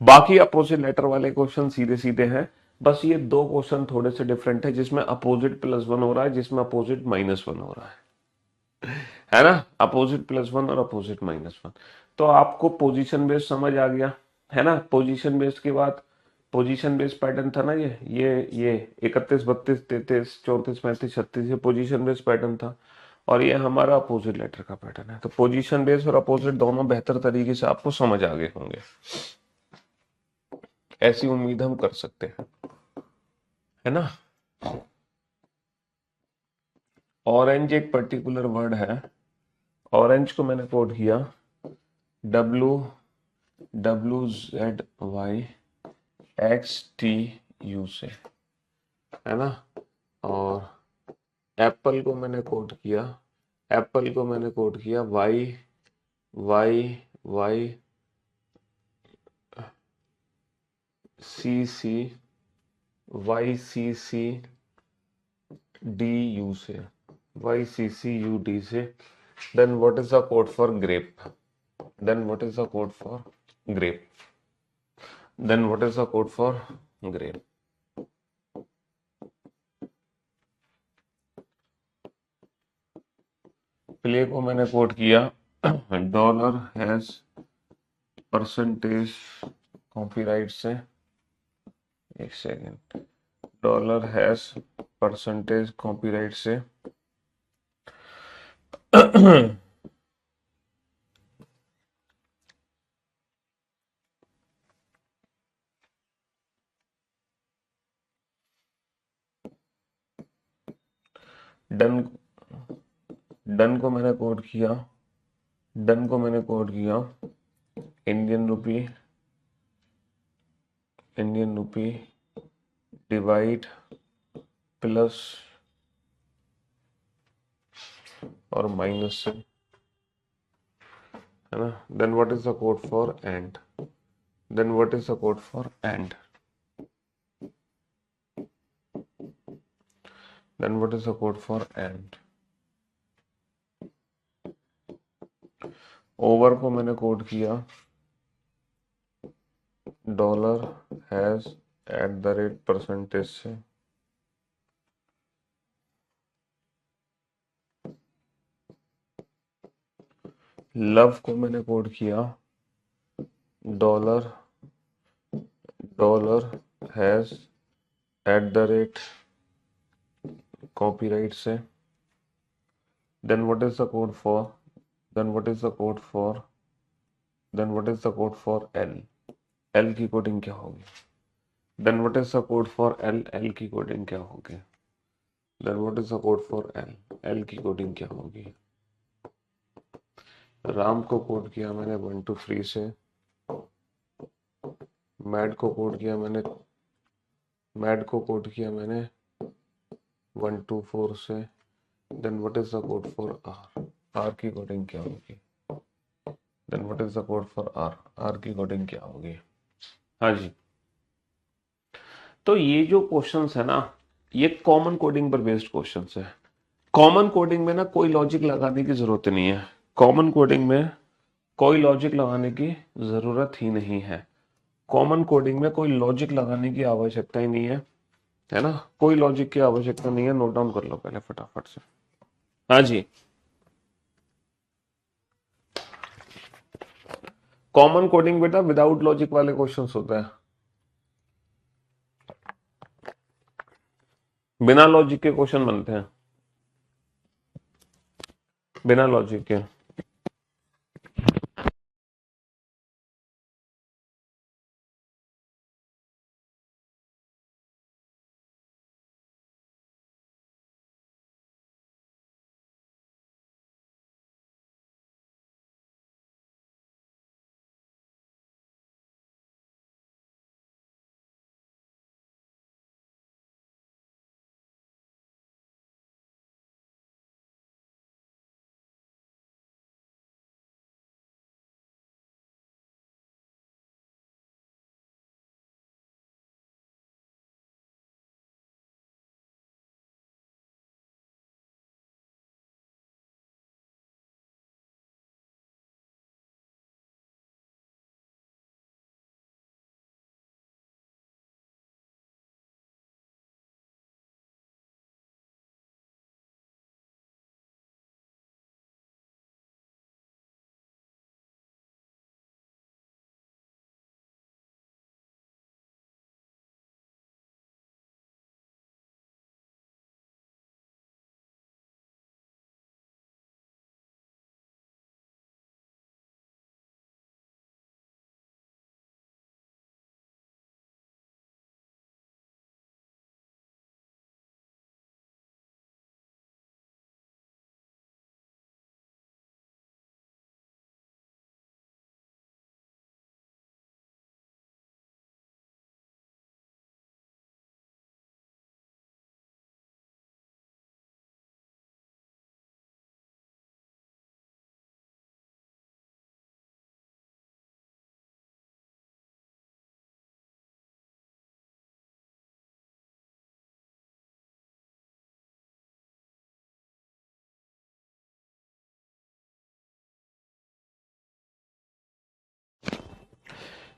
बाकी अपोजिट लेटर वाले क्वेश्चन सीधे सीधे हैं, बस ये दो क्वेश्चन थोड़े से डिफरेंट है, जिसमें अपोजिट +1 हो रहा है, जिसमें अपोजिट -1 हो रहा है ना। अपोजिट +1 और अपोजिट -1। तो आपको पोजीशन बेस्ड समझ आ गया, है ना। पोजीशन बेस्ड के बाद पोजीशन बेस्ड पैटर्न था ना, ये 31 32 33 34 35 36 ये पोजीशन बेस्ड पैटर्न था, और ये हमारा अपोजिट लेटर का पैटर्न है। तो पोजीशन बेस्ड और अपोजिट दोनों बेहतर तरीके से आपको समझ आ गए होंगे, ऐसी उम्मीद हम कर सकते हैं, है ना। ऑरेंज एक पर्टिकुलर वर्ड है, ऑरेंज को मैंने कोड किया WWZYXTU से, है ना। और एप्पल को मैंने कोड किया, एप्पल को मैंने कोड किया YYYCCYCCDU से, YCCUD से। Then what is the code for grape? Then what is the code for grape? Then what is the code for grape? Play को मैंने कोड किया डॉलर हैज परसेंटेज कॉपीराइट से, एक second, dollar hash percentage copyright से done, done को मैंने code किया done को मैंने कोड किया इंडियन रुपी डिवाइड प्लस और माइनस से, है ना। Then what is the code for end, then what is the code for end, then what is the code for end. Over को मैंने कोड किया dollar hash at the rate percentage से, love को मैंने code किया dollar hash at the rate copyright से। Then what is the code for, then what is the code for, then what is the code for L, L की coding क्या होगी, then what is the code for L, L की coding क्या होगी, then what is the code for L, L की coding क्या होगी। राम को कोड किया मैंने 1 to 3 से, मैड को कोड किया मैंने 1 to 4 से। Then what is the code for R, R की कोडिंग क्या होगी, then what is the code for R, R की कोडिंग क्या होगी। हाँ जी, तो ये जो क्वेश्चंस है ना, ये कॉमन कोडिंग पर बेस्ड क्वेश्चंस है। कॉमन कोडिंग में ना कोई लॉजिक लगाने की जरूरत नहीं है, कॉमन कोडिंग में कोई लॉजिक लगाने की जरूरत ही नहीं है, कॉमन कोडिंग में कोई लॉजिक लगाने की आवश्यकता ही नहीं है ना, कोई लॉजिक की आवश्यकता नहीं है। नोट डाउन कर लो पहले फटाफट से। हाँ जी, कॉमन कोडिंग बेटा विदाउट लॉजिक वाले क्वेश्चंस होते हैं, बिना लॉजिक के क्वेश्चन बनते हैं, बिना लॉजिक के।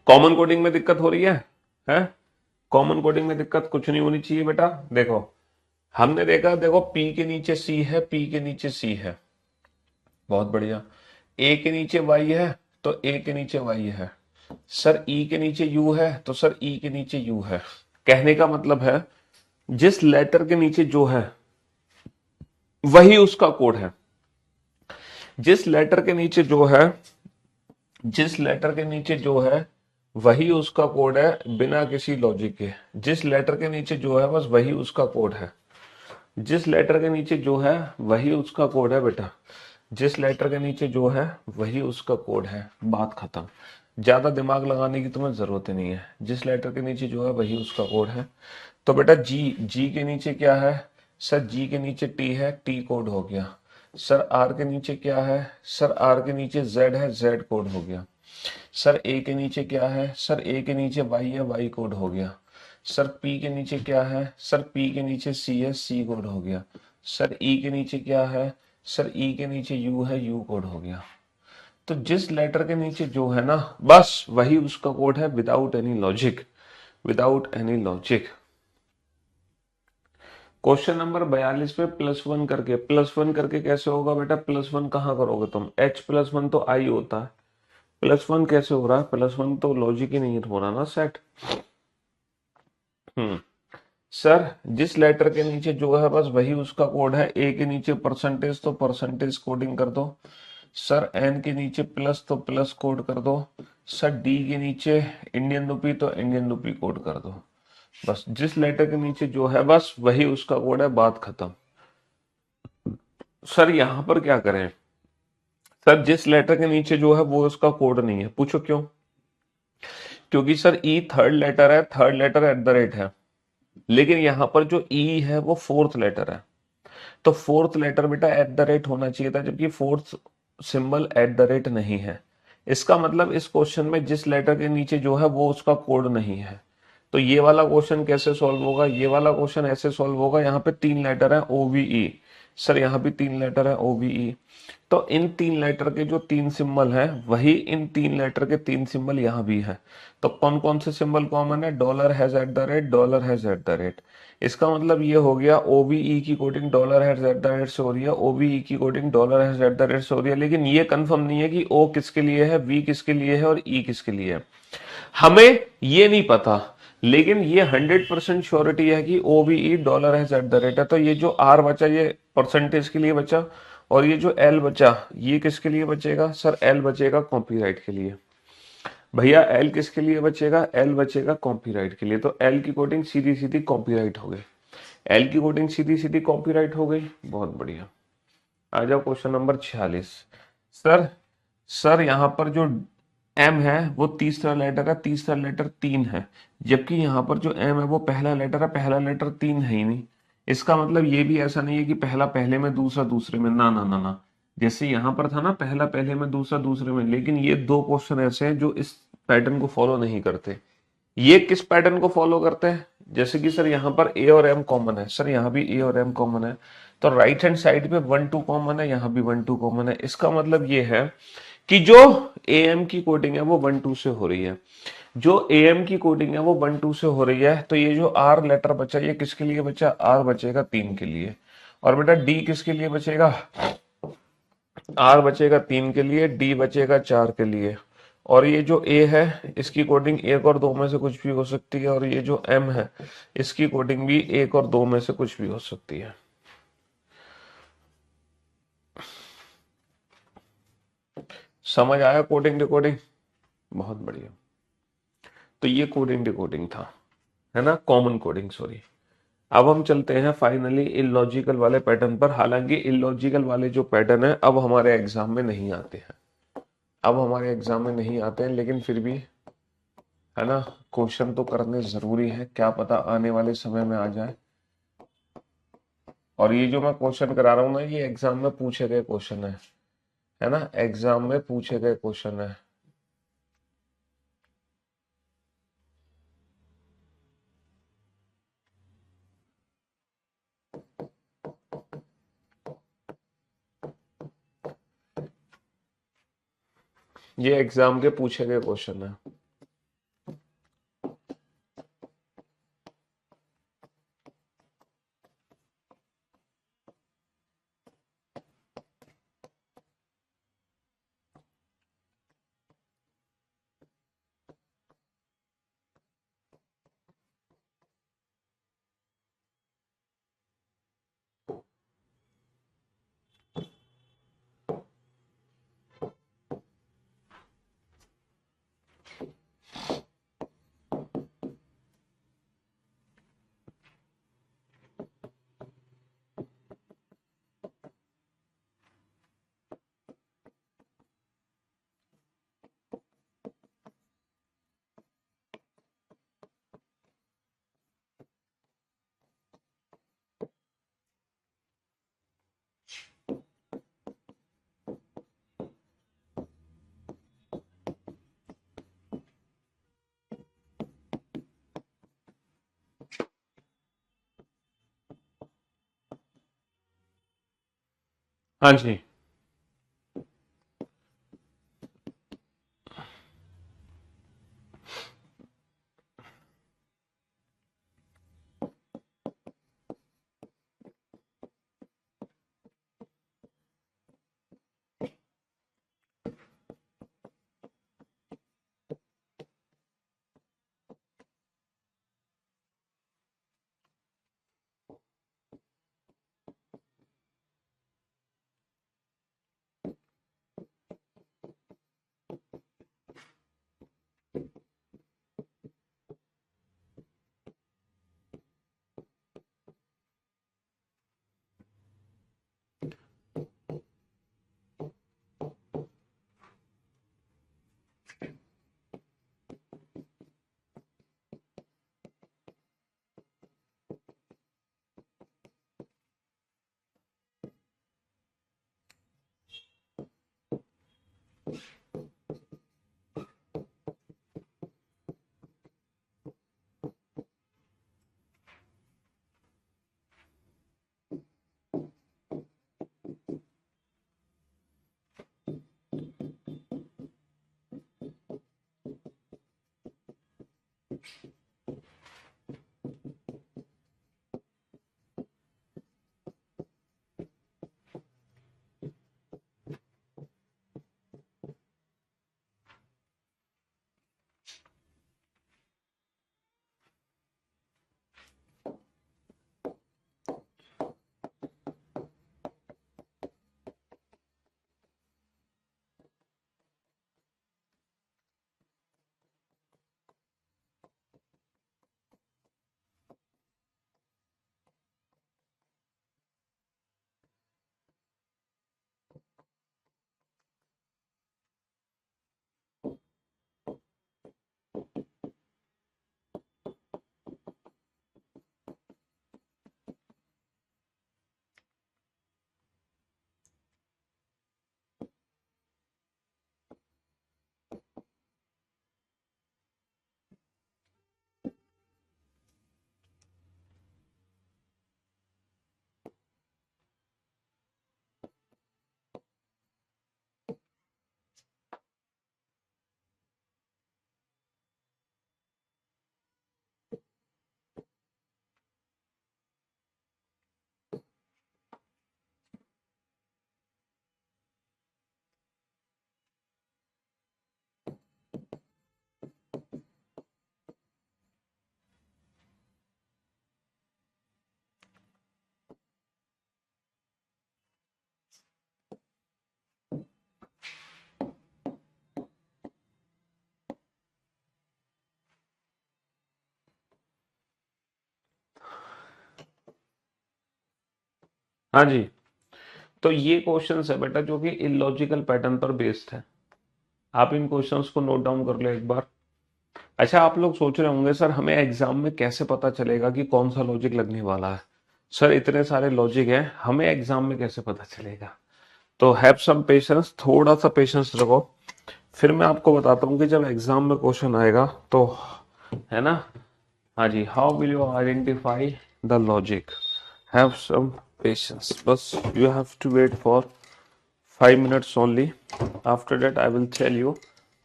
कॉमन कोडिंग में दिक्कत हो रही है? कॉमन कोडिंग में दिक्कत कुछ नहीं होनी चाहिए बेटा। देखो हमने देखा, देखो पी के नीचे सी है, पी के नीचे सी है, बहुत बढ़िया। ए के नीचे वाई है तो ए के नीचे वाई है, सर ई के नीचे यू है तो सर ई के नीचे यू है। कहने का मतलब है जिस लेटर के नीचे जो है वही उसका कोड है, जिस लेटर के नीचे जो है, जिस लेटर के नीचे जो है वही उसका कोड है बिना किसी लॉजिक के। जिस लेटर के नीचे जो है बस वही उसका कोड है, जिस लेटर के नीचे जो है वही उसका कोड है बेटा। जिस लेटर के नीचे जो है वही उसका कोड है, बात खत्म। ज्यादा दिमाग लगाने की तुम्हें जरूरत ही नहीं है, जिस लेटर के नीचे जो है वही उसका कोड है। तो बेटा जी, जी के नीचे क्या है सर? जी के नीचे टी है, टी कोड हो गया। सर आर के नीचे क्या है? सर आर के नीचे जेड है, जेड कोड हो गया। सर ए के नीचे क्या है? सर ए के नीचे वाई है, वाई कोड हो गया। सर पी के नीचे क्या है? सर पी के नीचे सी है, सी कोड हो गया। सर ई के नीचे क्या है? सर ई के नीचे यू है, यू कोड हो गया। तो जिस लेटर के नीचे जो है ना, बस वही उसका कोड है, without any logic, without any logic. Question number 42 में प्लस वन करके कैसे होगा बेटा? प्लस वन कहाँ करोगे तुम? एच प्लस वन तो आई होता है, प्लस वन कैसे हो रहा है? प्लस वन तो लॉजिक ही नहीं हो रहा ना सेट। हम्म। सर जिस लेटर के नीचे जो है बस वही उसका कोड है। ए के नीचे परसेंटेज तो परसेंटेज कोडिंग कर दो। सर एन के नीचे प्लस तो प्लस कोड कर दो। सर डी के नीचे इंडियन रुपी तो इंडियन रुपी कोड कर दो। बस जिस लेटर के नीचे जो है बस वही उसका कोड है, बात खत्म। सर यहां पर क्या करें? सर जिस लेटर के नीचे जो है वो उसका कोड नहीं है। पूछो क्यों? क्योंकि सर ई थर्ड लेटर है, third letter at the rate है, लेकिन यहां पर जो ई है वो फोर्थ लेटर है। तो फोर्थ लेटर बेटा एट द रेट होना चाहिए था, जबकि fourth symbol eight the rate नहीं है। इसका मतलब इस क्वेश्चन में जिस लेटर के नीचे जो है वो उसका कोड नहीं है। तो ये वाला क्वेश्चन कैसे सॉल्व होगा? ये वाला क्वेश्चन ऐसे सॉल्व होगा, यहाँ पे तीन लेटर है ओवीई। सर यहाँ भी तीन लेटर है ओवीई। तो इन तीन लेटर के जो तीन सिंबल हैं वही इन तीन लेटर के तीन सिंबल यहाँ भी है। तो कौन कौन से सिंबल कॉमन है? Dollar hash at the rate, dollar hash at the rate. इसका मतलब ये हो गया ओबीई की coding dollar hash at the rate से हो रही है, ओबीई की coding dollar hash at the rate से हो रही है, लेकिन ये कंफर्म नहीं है कि ओ किसके लिए है, वी किसके लिए है और ई किसके लिए है। हमें ये नहीं पता, लेकिन ये 100% श्योरिटी है कि OBE dollar hash at the rate है। तो ये जो आर बचा ये परसेंटेज के लिए बचा, और ये जो एल बचा ये किसके लिए बचेगा? सर एल बचेगा कॉपीराइट के लिए। भैया एल किसके लिए बचेगा? एल बचेगा कॉपीराइट के लिए। तो एल की कोडिंग सीधी सीधी कॉपीराइट हो गई, एल की कोडिंग सीधी सीधी कॉपीराइट हो गई। बहुत बढ़िया। आ जाओ क्वेश्चन नंबर 46। सर सर यहां पर जो एम है वो तीसरा लेटर है, तीसरा लेटर तीन है, जबकि यहां पर जो एम है वो पहला लेटर है, पहला लेटर तीन है ही नहीं। इसका मतलब ये भी ऐसा नहीं है कि पहला पहले में दूसरा दूसरे में, ना ना ना ना। जैसे यहां पर था ना पहला पहले में दूसरा दूसरे में, लेकिन ये दो क्वेश्चन ऐसे हैं जो इस पैटर्न को फॉलो नहीं करते। ये किस पैटर्न को फॉलो करते हैं? जैसे कि सर यहाँ पर ए और एम कॉमन है, सर यहाँ भी ए और एम कॉमन है, तो राइट हैंड साइड पे वन टू कॉमन है, यहाँ भी वन टू कॉमन है। इसका मतलब ये है कि जो ए एम की कोडिंग है वो वन टू से हो रही है, जो ए एम की कोडिंग है वो वन टू से हो रही है। तो ये जो आर लेटर बचा ये किसके लिए बचा? आर बचेगा तीन के लिए। और बेटा डी किसके लिए बचेगा? आर बचेगा तीन के लिए, डी बचेगा चार के लिए। और ये जो ए है इसकी कोडिंग एक और दो में से कुछ भी हो सकती है, और ये जो एम है इसकी कोडिंग भी एक और दो में से कुछ भी हो सकती है। समझ आया कोडिंग डिकोडिंग? बहुत बढ़िया। तो ये कोडिंग डिकोडिंग था, है ना, कॉमन कोडिंग, सॉरी। अब हम चलते हैं फाइनली इलॉजिकल वाले पैटर्न पर। हालांकि इलॉजिकल वाले जो पैटर्न है अब हमारे एग्जाम में नहीं आते हैं, अब हमारे एग्जाम में नहीं आते हैं, लेकिन फिर भी है ना, क्वेश्चन तो करने जरूरी है, क्या पता आने वाले समय में आ जाए। और ये जो मैं क्वेश्चन करा रहा हूं ना ये एग्जाम में पूछे गए क्वेश्चन है ना, एग्जाम में पूछे गए क्वेश्चन है। ये एग्जाम के पूछे गए क्वेश्चन है। हाँ जी। हाँ जी। तो ये क्वेश्चंस है बेटा जो कि इलॉजिकल पैटर्न पर बेस्ड है। आप इन क्वेश्चंस को नोट डाउन कर लो एक बार। अच्छा, आप लोग सोच रहे होंगे सर हमें एग्जाम में कैसे पता चलेगा कि कौन सा लॉजिक लगने वाला है। सर इतने सारे लॉजिक हैं, हमें एग्जाम में कैसे पता चलेगा। तो हैव सम पेशेंस, थोड़ा सा पेशेंस रखो। फिर मैं आपको बताता हूँ कि जब एग्जाम में क्वेश्चन आएगा तो, है ना। हाँ जी, how will you identify the logic. Have some patience, बस you have to wait for 5 minutes only. After that, I will tell you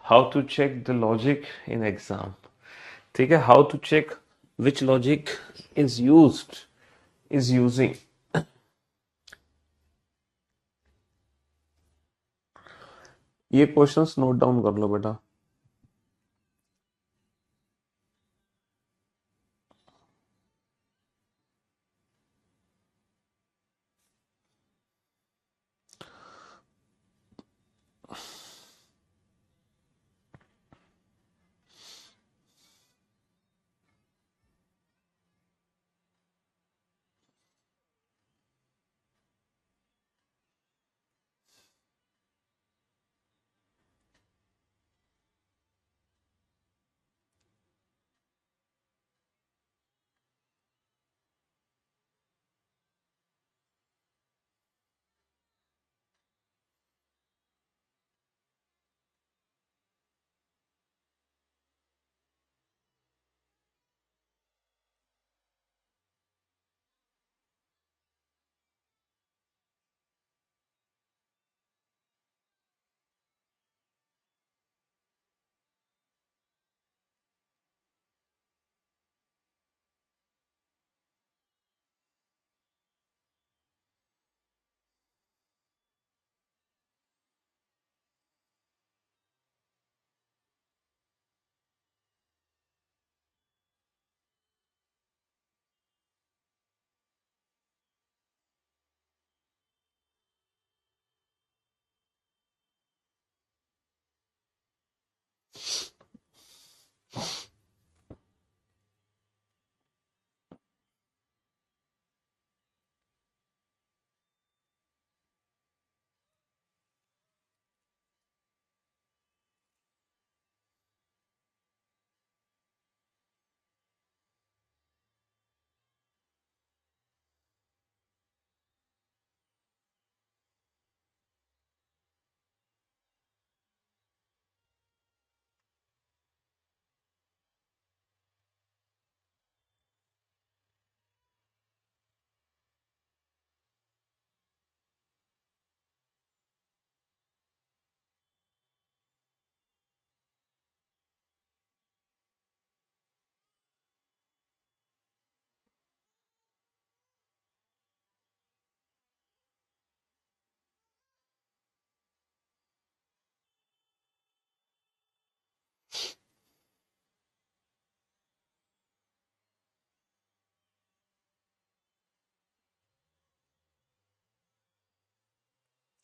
how to check the logic in exam. ठीक है, how to check which logic is using. ये questions note down कर लो बेटा।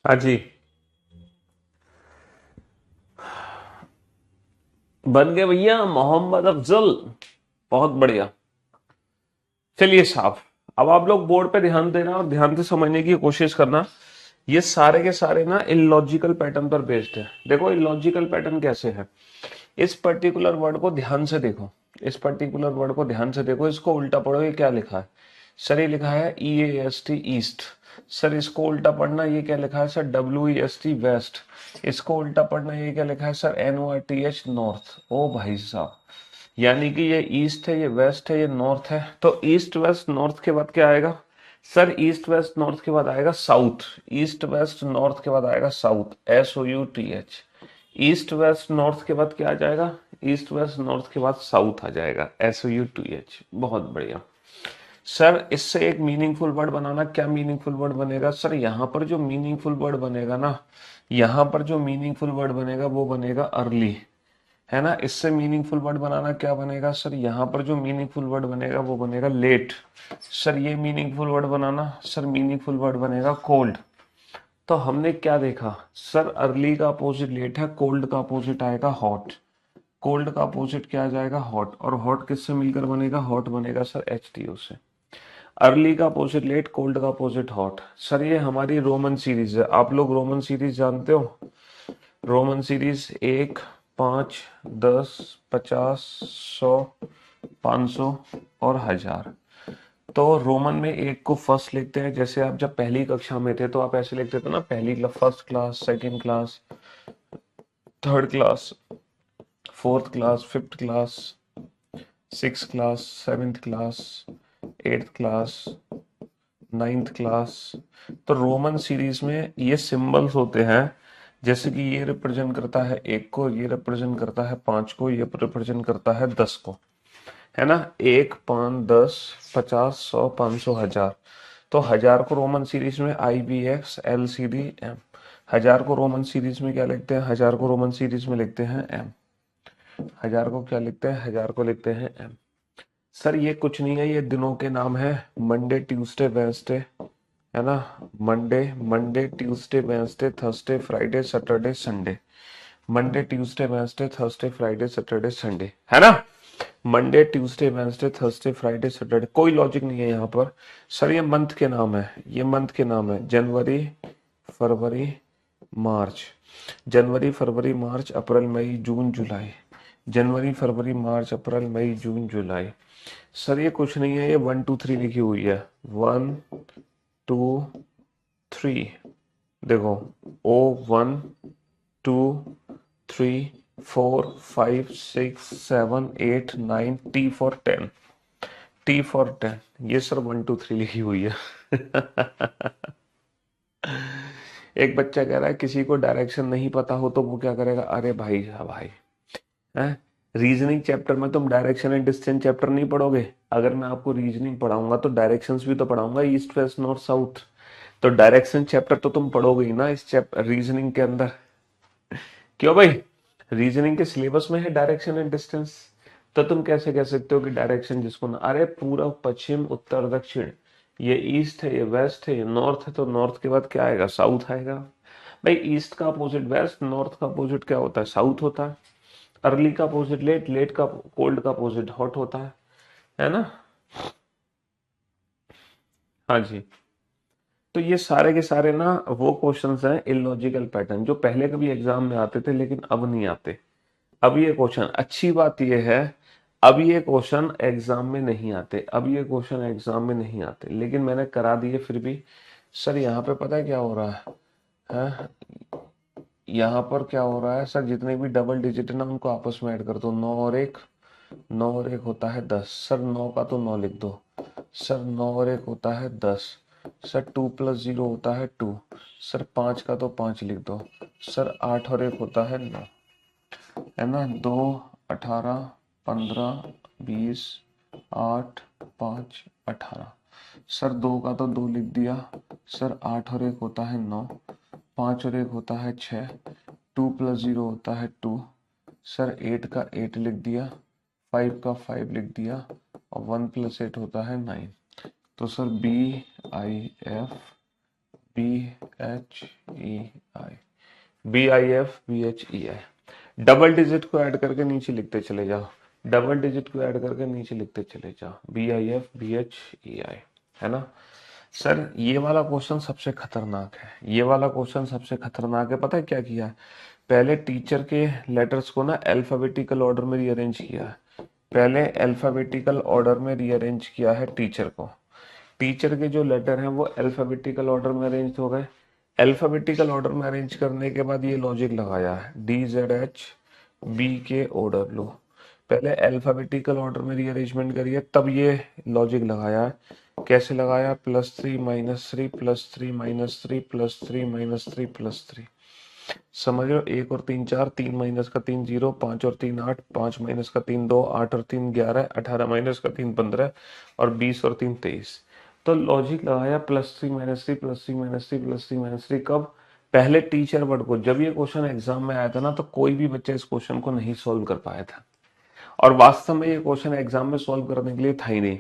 हाँ जी, बन गए भैया मोहम्मद अफजल, बहुत बढ़िया। चलिए साहब, अब आप लोग बोर्ड पे ध्यान देना और ध्यान से समझने की कोशिश करना। ये सारे के सारे ना इलॉजिकल पैटर्न पर बेस्ड है। देखो इलॉजिकल पैटर्न कैसे है, इस पर्टिकुलर वर्ड को ध्यान से देखो, इस पर्टिकुलर वर्ड को ध्यान से देखो, इसको उल्टा पढ़ो। ये क्या लिखा है सर? ये लिखा है EAST ईस्ट। सर इसको उल्टा पढ़ना, ये क्या लिखा है सर? WEST waste. इसको उल्टा पढ़ना, ये क्या लिखा है सर? NORTH north. ओ भाई साहब, यानी कि ये ईस्ट है, ये वेस्ट है, ये नॉर्थ है। तो ईस्ट वेस्ट नॉर्थ के बाद क्या आएगा सर? ईस्ट वेस्ट नॉर्थ के बाद आएगा साउथ। ईस्ट वेस्ट नॉर्थ के बाद आएगा south, SOUTH। East west north के बाद क्या आ जाएगा? ईस्ट वेस्ट नॉर्थ के बाद साउथ आ जाएगा, SOUTH। बहुत बढ़िया सर। इससे एक मीनिंगफुल वर्ड बनाना। क्या मीनिंगफुल वर्ड बनेगा सर? यहाँ पर जो मीनिंगफुल वर्ड बनेगा ना, यहाँ पर जो मीनिंगफुल वर्ड बनेगा वो बनेगा अर्ली, है ना। इससे मीनिंगफुल वर्ड बनाना क्या बनेगा सर? यहाँ पर जो मीनिंगफुल वर्ड बनेगा वो बनेगा लेट। सर ये मीनिंगफुल वर्ड बनाना, सर मीनिंगफुल वर्ड बनेगा कोल्ड। तो हमने क्या देखा सर? अर्ली का अपोजिट लेट है, कोल्ड का अपोजिट आएगा हॉट। कोल्ड का अपोजिट क्या आ जाएगा? हॉट। और हॉट किससे मिलकर बनेगा? हॉट बनेगा सर HTO से। अर्ली का अपोजिट लेट, कोल्ड का अपोजिट हॉट। सर ये हमारी रोमन सीरीज है। आप लोग रोमन सीरीज जानते हो? रोमन सीरीज 1, 5, 10, 50, 100, 500 और 1000। तो रोमन में एक को फर्स्ट लिखते हैं। जैसे आप जब पहली कक्षा में थे तो आप ऐसे लिखते थे ना, पहली first class, second class, third class, fourth class, fifth class, six class, seventh class, eighth class, ninth class. तो रोमन सीरीज में ये सिंबल्स होते हैं, जैसे कि ये रिप्रेजेंट करता है एक को, ये रिप्रेजेंट करता है पांच को, ये रिप्रेजेंट करता है 10 को, है ना। 1, 5, 10, 50, 100, 500, 1000। तो 1000 को रोमन सीरीज में IBX LCD M। 1000 को रोमन सीरीज में क्या लिखते हैं? 1000 को रोमन सीरीज में लिखते हैं M। 1000 को क्या लिखते हैं? 1000 को लिखते हैं M। सर ये कुछ नहीं है, ये दिनों के नाम है। मंडे, ट्यूसडे, वेंसडे, है ना। Monday, Monday, Tuesday, Wednesday, Thursday, Friday, Saturday, Sunday. Monday, Tuesday, Wednesday, Thursday, Friday, Saturday, Sunday, है ना। Monday, Tuesday, Wednesday, Thursday, Friday, Saturday. कोई लॉजिक नहीं है यहाँ पर। सर ये मंथ के नाम है, ये मंथ के नाम है। जनवरी, फरवरी, मार्च। जनवरी, फरवरी, मार्च, अप्रैल, मई, जून, जुलाई। जनवरी, फरवरी, मार्च, अप्रैल, मई, जून, जुलाई। सर ये कुछ नहीं है, ये 1 2 3 लिखी हुई है। 1 2 3। देखो, O 1 2 3 4 5 6 7 8 9, T for 10। ये सर 1 2 3 लिखी हुई है। एक बच्चा कह रहा है किसी को डायरेक्शन नहीं पता हो तो वो क्या करेगा? अरे भाई साहब भाई, है रीजनिंग चैप्टर में तुम डायरेक्शन एंड डिस्टेंस चैप्टर नहीं पढ़ोगे? अगर मैं आपको रीजनिंग पढ़ाऊंगा तो डायरेक्शंस भी तो पढ़ाऊंगा, ईस्ट वेस्ट नॉर्थ साउथ। तो डायरेक्शन चैप्टर तो तुम पढ़ोगे ही ना इस चैप्टर रीजनिंग के अंदर। क्यों भाई? रीजनिंग के सिलेबस में है डायरेक्शन एंड डिस्टेंस। तो तुम कैसे कह सकते हो कि डायरेक्शन जिसको ना, अरे पूर्व, पश्चिम, उत्तर, दक्षिण, ये ईस्ट है, ये वेस्ट है, ये नॉर्थ है। तो नॉर्थ के बाद क्या आएगा? साउथ आएगा। भाई ईस्ट का अपोजिट वेस्ट, नॉर्थ का अपोजिट क्या होता है? साउथ होता है। अर्ली का अपोजिट लेट, लेट का कोल्ड का अपोजिट हॉट होता है ना। हाँ जी। तो ये सारे के सारे ना वो क्वेश्चंस हैं इलॉजिकल पैटर्न, जो पहले कभी एग्जाम में आते थे लेकिन अब नहीं आते। अब ये क्वेश्चन, अच्छी बात ये है, अब ये क्वेश्चन एग्जाम में नहीं आते, अब ये क्वेश्चन एग्जाम में नहीं आते, लेकिन मैंने करा दिए फिर भी। सर यहाँ पे पता है क्या हो रहा है? यहाँ पर क्या हो रहा है सर? जितने भी डबल डिजिट है ना उनको आपस में ऐड कर दो। 9 और 1, 9 और 1 होता है 10। सर 9 का तो 9 लिख दो। सर 9 और 1 होता है 10। सर 2 + 0 होता है 2। सर 5 का तो 5 लिख दो। सर 8 और 1 होता है 9, है ना। 2, 18, 15, 20, 8, 5, 18। सर 2 का तो 2 लिख दिया। सर 8 और 1 होता है 9, 5 और 1 होता है 6, 2 + 0 होता है 2। सर 8 का 8 लिख दिया, 5 का 5 लिख दिया, और 1 + 8 होता है 9। तो sir BIF BHEI, BIFBHEI, double digit को ऐड करके नीचे लिखते चले जाओ, डबल डिजिट को ऐड करके नीचे लिखते चले जाओ, BIFBHEI, है ना। सर ये वाला क्वेश्चन सबसे खतरनाक है, ये वाला क्वेश्चन सबसे खतरनाक है। पता है क्या किया है, पहले टीचर के लेटर्स को ना अल्फाबेटिकल ऑर्डर में रीअरेंज किया है, पहले अल्फाबेटिकल ऑर्डर में रीअरेंज किया है टीचर को, टीचर के जो लेटर हैं वो अल्फाबेटिकल ऑर्डर में अरेंज हो गए, अल्फाबेटिकल ऑर्डर में अरेंज करने के बाद ये लॉजिक लगाया है DZHBKOW, पहले अल्फाबेटिकल ऑर्डर में रीअरेंजमेंट करिए तब ये लॉजिक लगाया है। कैसे लगाया, +3 -3 +3 -3 +3 -3 +3, समझ लो, 1 और 3 4, 3 माइनस का 3 0, 5 और 3 8, 5 माइनस का 3 2, 8 और 3 11, 18 माइनस का 3 15 और 20 और 3 23। तो लॉजिक लगाया +3 -3 +3 -3 +3 -3, कब, पहले टीचर वर्ड को। जब ये क्वेश्चन एग्जाम में आया था ना तो कोई भी बच्चा इस क्वेश्चन को नहीं सॉल्व कर पाया था, और वास्तव में ये क्वेश्चन एग्जाम में सॉल्व करने के लिए था ही नहीं,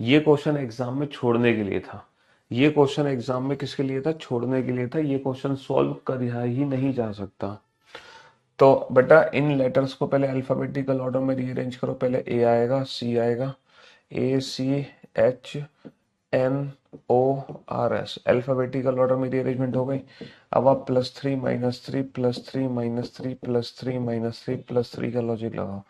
ये क्वेश्चन एग्जाम में छोड़ने के लिए था, ये क्वेश्चन एग्जाम में किसके लिए था, छोड़ने के लिए था, ये क्वेश्चन सॉल्व कर ही नहीं जा सकता। तो बेटा इन लेटर्स को पहले अल्फाबेटिकल ऑर्डर में रीअरेंज करो, पहले ए आएगा, सी आएगा, ACHNORS, अल्फाबेटिकल ऑर्डर में रीअरेंजमेंट हो गई। अब आप +3 -3 +3 -3 +3 -3 +3 का लॉजिक लगाओ।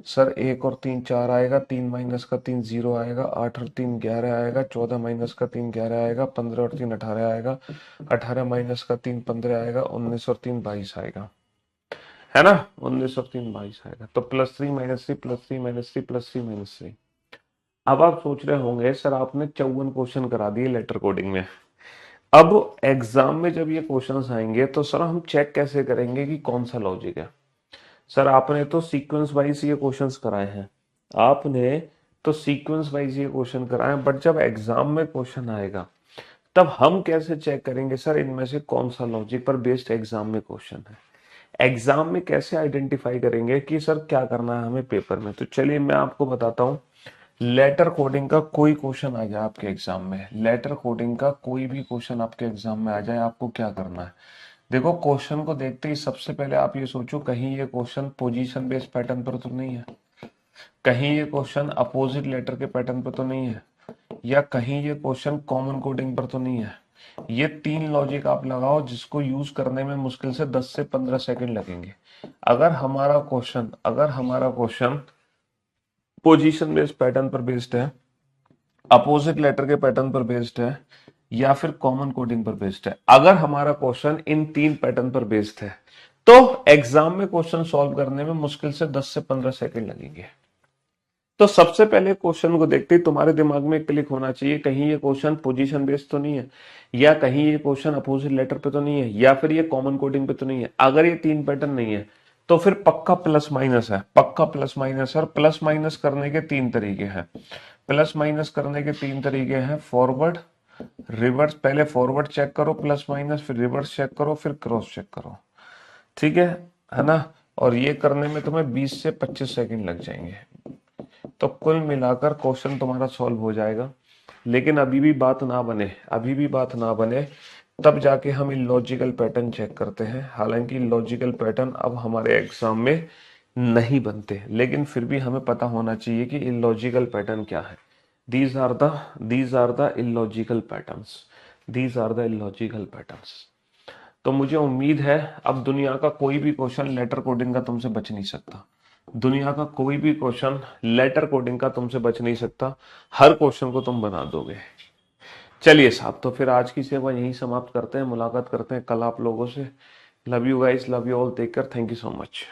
सर 1 और 3 4 आएगा, 3 माइनस का 3 0 आएगा, 8 और 3 11 आएगा, 14 माइनस का 3 11 आएगा, 15 और 3 18 आएगा, 18 माइनस का 3 15 आएगा, 19 और 3 22 आएगा, है ना, 19 और 3 22 आएगा। तो +3 -3 +3 -3 +3 -3। अब आप सोच रहे होंगे सर आपने 54 क्वेश्चन करा दिए लेटर कोडिंग में, अब एग्जाम में जब ये क्वेश्चंस आएंगे तो सर हम चेक कैसे करेंगे कि कौन सा लॉजिक है। सर आपने तो सीक्वेंस वाइज ये क्वेश्चंस कराए हैं, आपने तो सीक्वेंस वाइज ये क्वेश्चन कराए हैं, बट जब एग्जाम में क्वेश्चन आएगा तब हम कैसे चेक करेंगे सर इनमें से कौन सा लॉजिक पर बेस्ड एग्जाम में क्वेश्चन है। एग्जाम में कैसे आइडेंटिफाई करेंगे कि सर क्या करना है हमें पेपर में। तो चलिए मैं आपको बताता हूँ, लेटर कोडिंग का कोई क्वेश्चन आ जाए आपके एग्जाम में, लेटर कोडिंग का कोई भी क्वेश्चन आपके एग्जाम में आ जाए, आपको क्या करना है। देखो क्वेश्चन को देखते ही सबसे पहले आप ये सोचो कहीं ये क्वेश्चन पोजीशन बेस्ड पैटर्न पर तो नहीं है, कहीं ये क्वेश्चन अपोजिट लेटर के पैटर्न पर तो नहीं है, या कहीं ये क्वेश्चन कॉमन कोडिंग पर तो नहीं है। ये 3 लॉजिक आप लगाओ जिसको यूज करने में मुश्किल से 10 से 15 सेकंड लगेंगे। अगर हमारा क्वेश्चन पोजीशन बेस्ड पैटर्न पर बेस्ड है, अपोजिट लेटर के पैटर्न पर बेस्ड है, या फिर कॉमन कोडिंग पर बेस्ड है, अगर हमारा क्वेश्चन इन 3 पैटर्न पर बेस्ड है तो एग्जाम में क्वेश्चन सॉल्व करने में मुश्किल से 10 से 15 सेकंड लगेंगे। तो सबसे पहले क्वेश्चन को देखते ही तुम्हारे दिमाग में क्लिक होना चाहिए कहीं ये क्वेश्चन पोजीशन बेस्ड तो नहीं है, या कहीं ये क्वेश्चन अपोजिट लेटर पे तो नहीं है, या फिर ये कॉमन कोडिंग पे तो नहीं है। अगर ये 3 पैटर्न नहीं है तो फिर पक्का प्लस माइनस है, पक्का प्लस माइनस है। और प्लस माइनस करने के 3 तरीके हैं, प्लस माइनस करने के 3 तरीके हैं, फॉरवर्ड रिवर्स। पहले फॉरवर्ड चेक करो प्लस माइनस, फिर रिवर्स चेक करो, फिर क्रॉस चेक करो, ठीक है ना। और ये करने में तुम्हें 20 से 25 सेकंड लग जाएंगे। तो कुल मिलाकर क्वेश्चन तुम्हारा सॉल्व हो जाएगा। लेकिन अभी भी बात ना बने, अभी भी बात ना बने, तब जाके हम इलॉजिकल पैटर्न चेक करते हैं। हालांकि लॉजिकल पैटर्न अब हमारे एग्जाम में नहीं बनते, लेकिन फिर भी हमें पता होना चाहिए कि इलॉजिकल पैटर्न क्या है। These are the illogical patterns, these are the illogical patterns. तो मुझे उम्मीद है अब दुनिया का कोई भी क्वेश्चन लेटर कोडिंग का तुमसे बच नहीं सकता, दुनिया का कोई भी क्वेश्चन लेटर कोडिंग का तुमसे बच नहीं सकता, हर क्वेश्चन को तुम बना दोगे। चलिए साहब, तो फिर आज की सेवा यहीं समाप्त करते हैं, मुलाकात करते हैं कल आप लोगों से। Love you guys, love you all, take care, thank you so much.